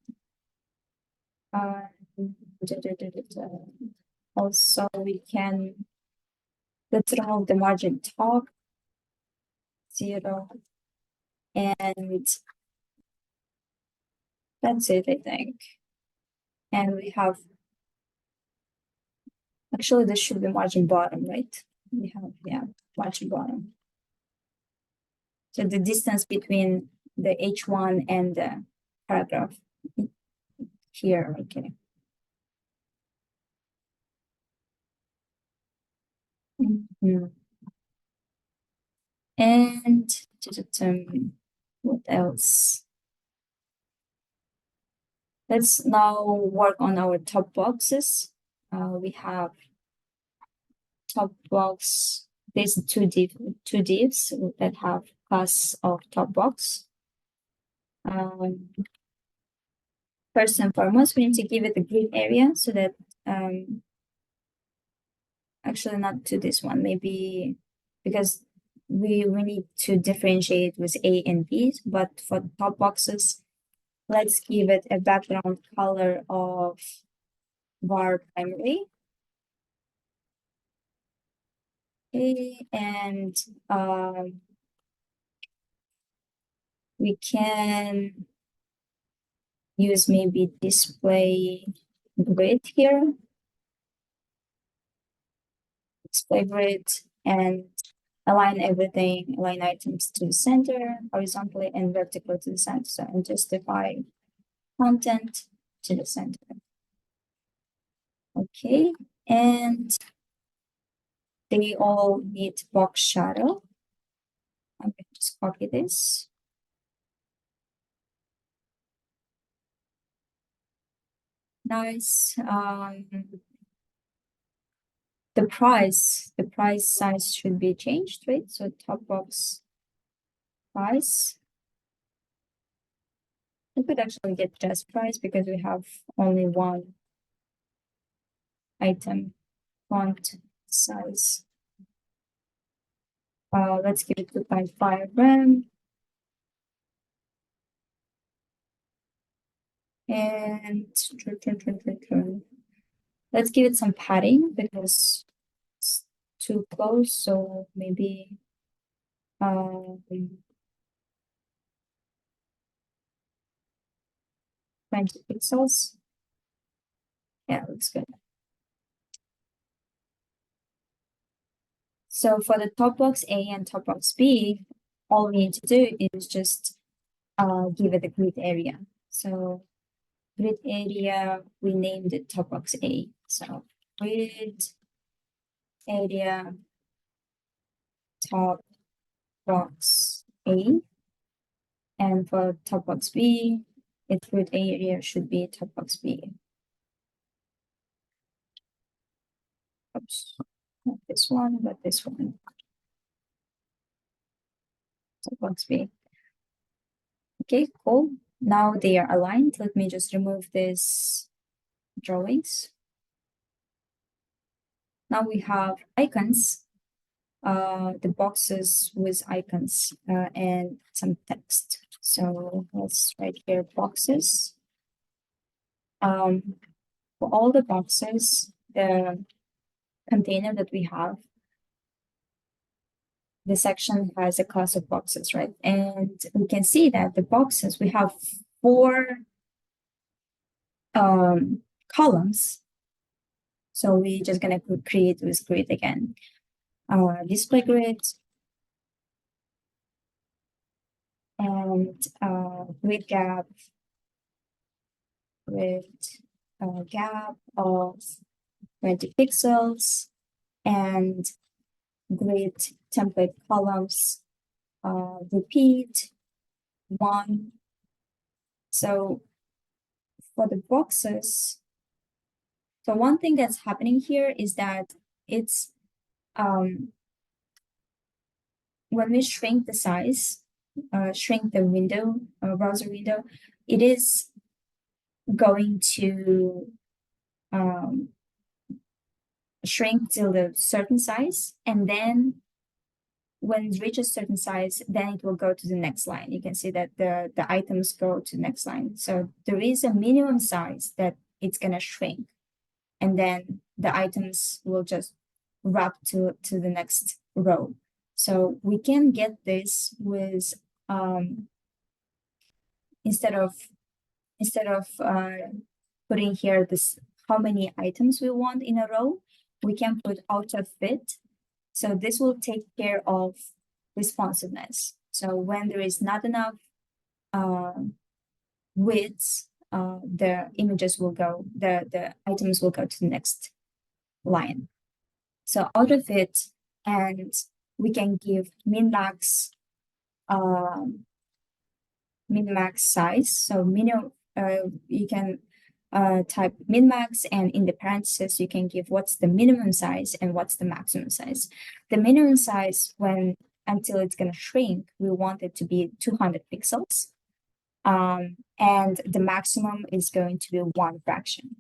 A: Also, we can, let's remove the margin top, 0. And that's it, I think. And we have, actually this should be margin bottom, right? We have, yeah, margin bottom. So the distance between the H1 and the paragraph here, okay. And to determine what else. Let's now work on our top boxes. We have top box. There's two divs that have class of top box. First and foremost, we need to give it a grid area so that actually not to this one, maybe because we need to differentiate with A and B, but for top boxes, let's give it a background color of var primary. Okay, and we can use maybe display grid here. Display grid and align everything, align items to the center, horizontally and vertically to the center. So, and justify content to the center. Okay, and they all need box shadow. I'm going to just copy this. Nice. The price size should be changed, right? So top box price. We could actually get just price because we have only one item, font size. Let's give it 2.5 rem. And let's give it some padding because it's too close, so maybe 20 pixels. Yeah, looks good. So for the top box A and top box B, all we need to do is just give it a grid area. So grid area, we named it top box A. So grid area top box A. And for top box B, its grid area should be top box B. Oops, not this one, but this one. Top box B. Okay, cool. Now they are aligned. Let me just remove these drawings. Now we have icons, the boxes with icons and some text. So let's write here boxes. For all the boxes, the container that we have, the section has a class of boxes, right? And we can see that the boxes, we have 4 columns. So we're just gonna create this grid again. Display grid and grid gap with a gap of 20 pixels and grid template columns repeat 1. So for the boxes, so one thing that's happening here is that it's when we shrink the size, shrink the window, browser window, it is going to shrink till a certain size, and then when it reaches certain size, then it will go to the next line. You can see that the items go to the next line. So there is a minimum size that it's gonna shrink, and then the items will just wrap to the next row. So we can get this with instead of putting here this how many items we want in a row, we can put auto fit. So this will take care of responsiveness. So when there is not enough width, the images will go, the items will go to the next line. So auto fit, and we can give min-max size. So you can type min-max, and in the parentheses you can give what's the minimum size and what's the maximum size. The minimum size, until it's gonna shrink, we want it to be 200 pixels. And the maximum is going to be 1 fraction.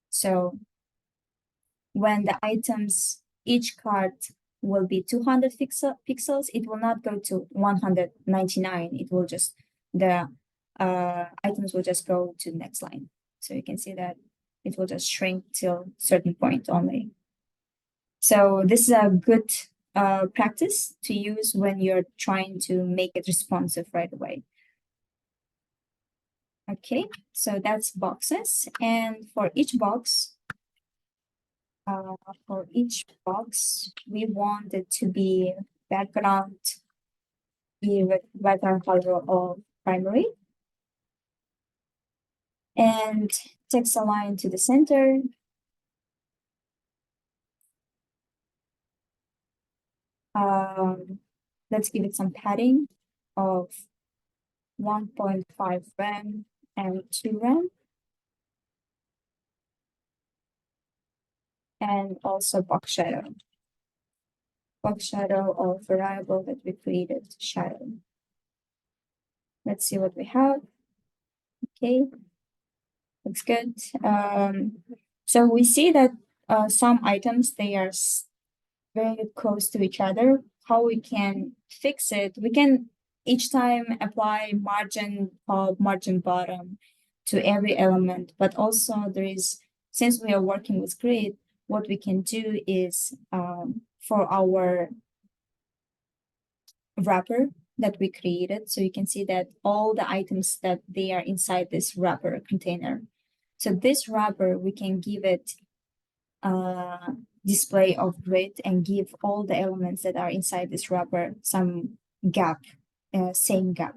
A: So when the items, each card will be 200 pixels, it will not go to 199. It will just, the items will just go to the next line. So you can see that it will just shrink till certain point only. So this is a good practice to use when you're trying to make it responsive right away. Okay, so that's boxes. And for each box, we want it to be background color of primary. And text align to the center. Let's give it some padding of 1.5 rem and 2 rem. And also box shadow. Box shadow of variable that we created, shadow. Let's see what we have. Okay, looks good. So we see that some items, they are very close to each other. How we can fix it? We can each time apply margin top, margin bottom to every element, but also there is, since we are working with grid, what we can do is for our wrapper that we created. So you can see that all the items that they are inside this wrapper container. So this wrapper, we can give it display of grid and give all the elements that are inside this wrapper some gap, same gap.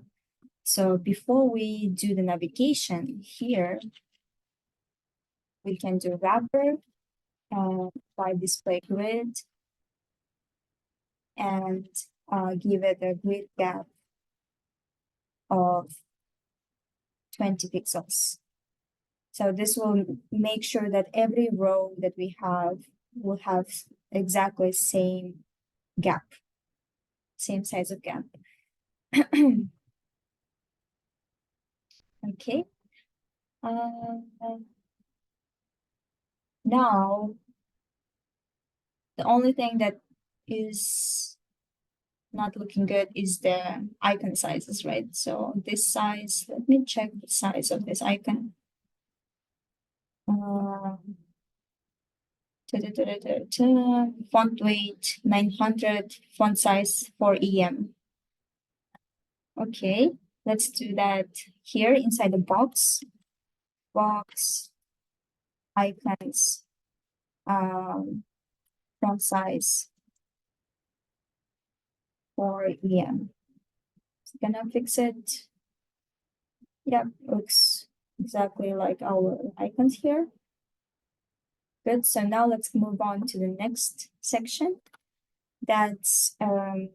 A: So before we do the navigation here, we can do wrapper by display grid and give it a grid gap of 20 pixels. So this will make sure that every row that we have will have exactly same gap, same size of gap. Okay. Now, the only thing that is not looking good is the icon sizes, right? So this size, let me check the size of this icon. Font weight 900, font size 4 EM. Okay, let's do that here inside the box. Box icons, font size 4 EM. So gonna fix it. Yep, looks exactly like our icons here. Good, so now let's move on to the next section. That's, I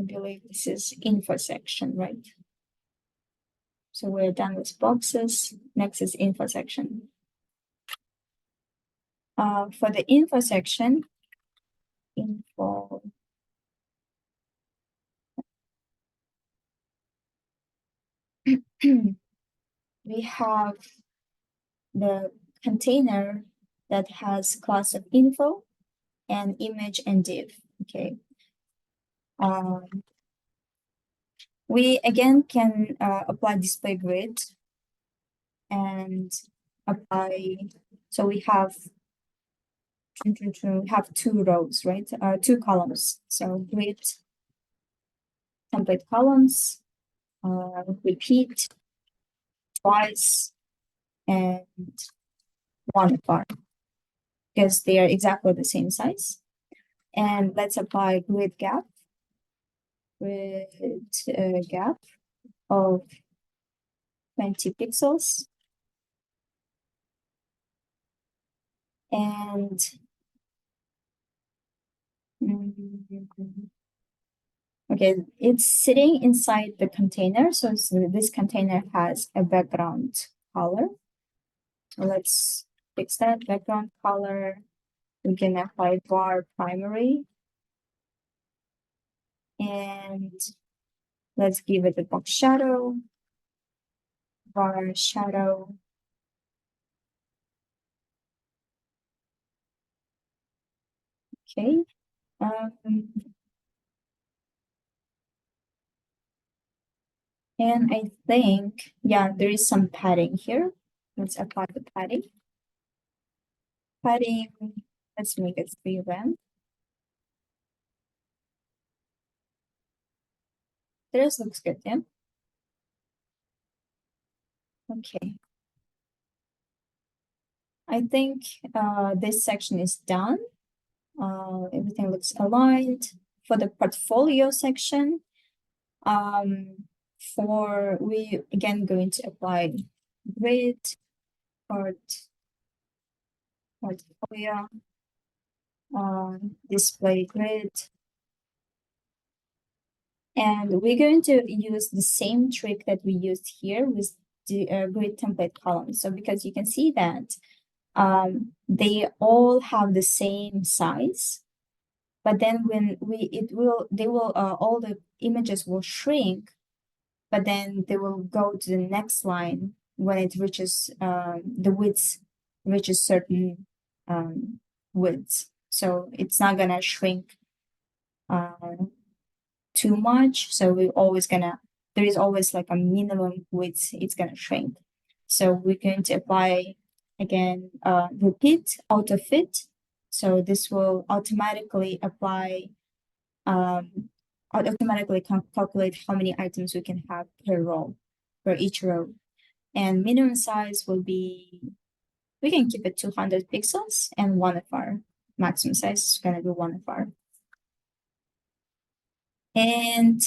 A: believe this is info section, right? So we're done with boxes. Next is info section. For the info section, info. We have the container that has class of info and image and div. Okay. We again can apply display grid and apply. So we have two rows, right? Two columns. So grid template columns, repeat twice, and one bar because they are exactly the same size. And let's apply grid gap. Grid gap of 20 pixels. And okay, it's sitting inside the container. So this container has a background color. So let's fix that background color. We can apply bar primary. And let's give it a box shadow. Bar shadow. Okay. And I think, yeah, there is some padding here. Let's apply the padding. Padding, let's make it 3 rem. This looks good, yeah? Okay. I think this section is done. Everything looks aligned. For the portfolio section, we again going to apply grid portfolio, display grid. And we're going to use the same trick that we used here with the grid template columns. So because you can see that they all have the same size, but then when all the images will shrink, but then they will go to the next line when it reaches the width reaches certain width. So it's not gonna shrink too much. So there is always like a minimum width it's gonna shrink. So we're going to apply again repeat auto fit So this will automatically apply, automatically calculate how many items we can have per row, per each row. And minimum size will be, we can keep it 200 pixels, and 1FR. Maximum size is gonna be 1FR. And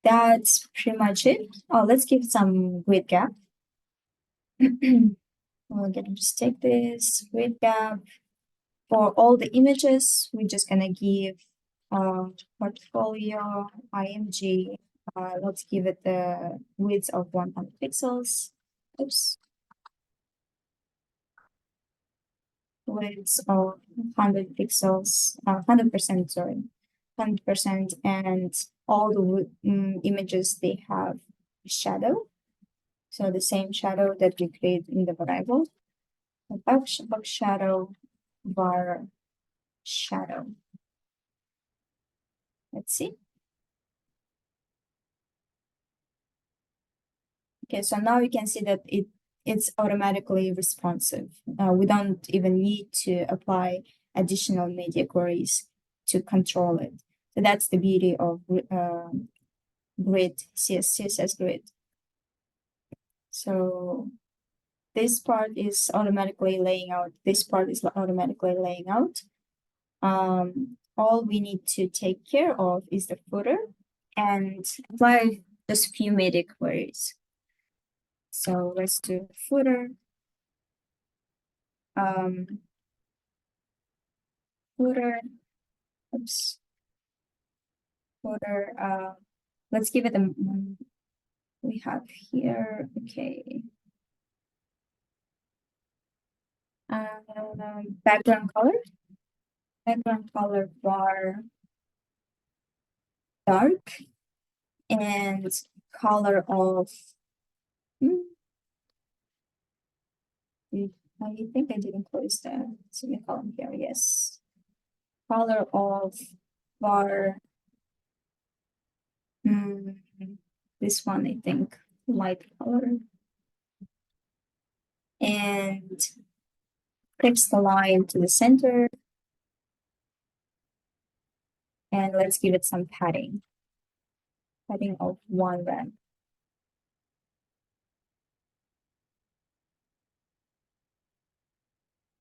A: that's pretty much it. Oh, let's give some grid gap. We're gonna just take this grid gap. For all the images, we're just gonna give portfolio IMG. Let's give it the width of 100 pixels. Oops. Width of 100 pixels, 100%, sorry, 100%, and all the images, they have shadow. So the same shadow that we create in the variable. The box shadow, var shadow. Let's see. Okay, so now you can see that it's automatically responsive. We don't even need to apply additional media queries to control it. So that's the beauty of grid, CSS grid. So this part is automatically laying out. This part is automatically laying out. All we need to take care of is the footer and apply just a few media queries. So let's do footer. Footer. Oops. Footer. Let's give it a. We have here. Okay. Background color. Background color var dark, and color of. I think I didn't close the semicolon here. Yes. Color of var. This one, I think, light color. And fix the line to the center. And let's give it some padding. Padding of 1 rem.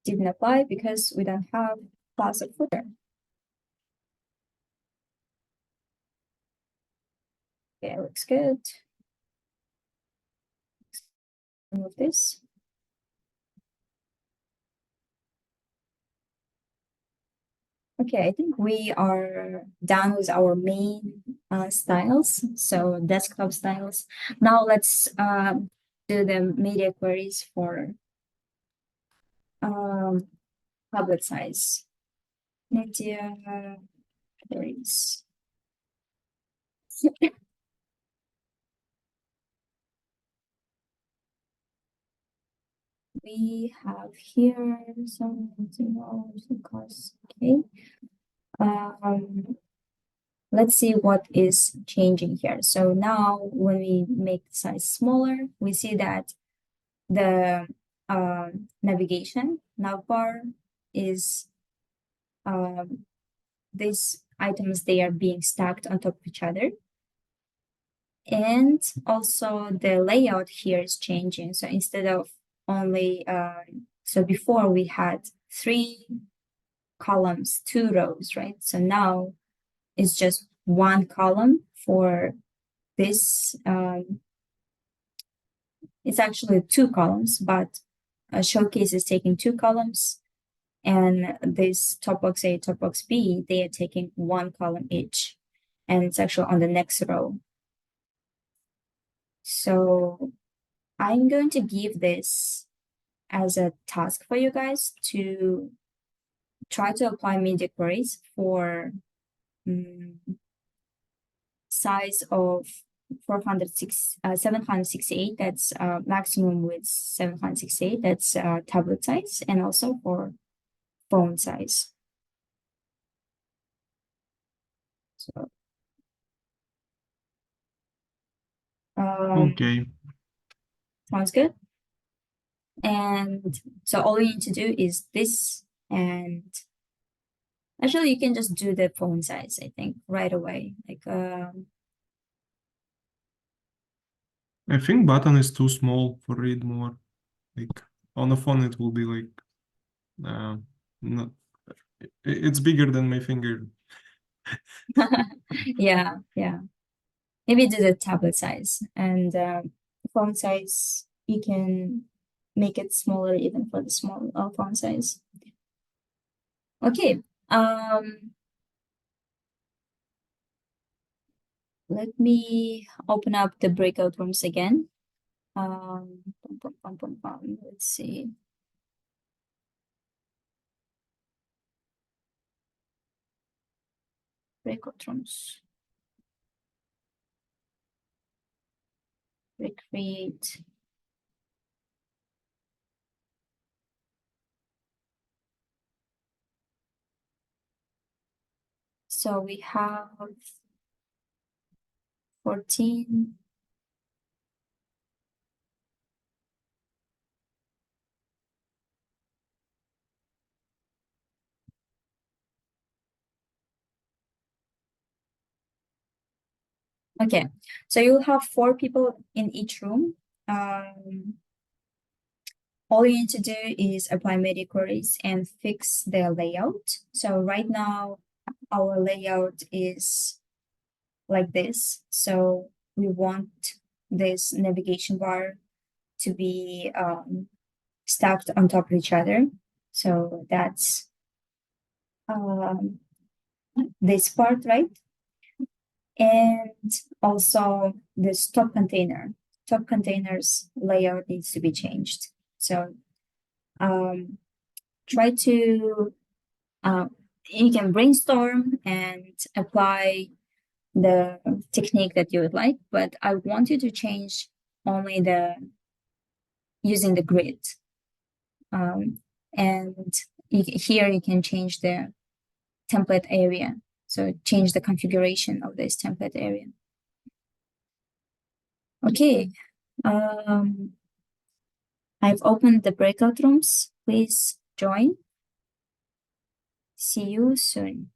A: Didn't apply because we don't have class of footer. Okay, looks good. Remove this. Okay, I think we are done with our main styles, so desktop styles. Now let's do the media queries for tablet size. Media queries. We have here something cost. Okay. Let's see what is changing here. So now when we make the size smaller, we see that the navigation navbar is these items, they are being stacked on top of each other. And also the layout here is changing. So instead of only, so before we had 3 columns, 2 rows, right? So now it's just 1 column for this. It's actually 2 columns, but Showcase is taking 2 columns, and this top box A, top box B, they are taking 1 column each, and it's actually on the next row. So I'm going to give this as a task for you guys to try to apply media queries for size of 768, that's maximum width 768, that's tablet size, and also for phone size. So
D: Okay.
A: sounds good. And so all you need to do is this, and Actually, you can just do the font size, I think, right away. Like,
D: I think button is too small for read more. Like on the phone, it will be like, not. It's bigger than my finger.
A: yeah, yeah. Maybe do the tablet size and font size. You can make it smaller even for the small font size. Okay. Let me open up the breakout rooms again. Let's see. Breakout rooms. Recreate. So we have 14. Okay, so you'll have 4 people in each room. All you need to do is apply media queries and fix the layout. So right now, our layout is like this. So we want this navigation bar to be stacked on top of each other. So that's this part, right? And also this top containers layout needs to be changed. So try to you can brainstorm and apply the technique that you would like, but I want you to change only using the grid. And here you can change the template area. So change the configuration of this template area. Okay. I've opened the breakout rooms. Please join. See you soon.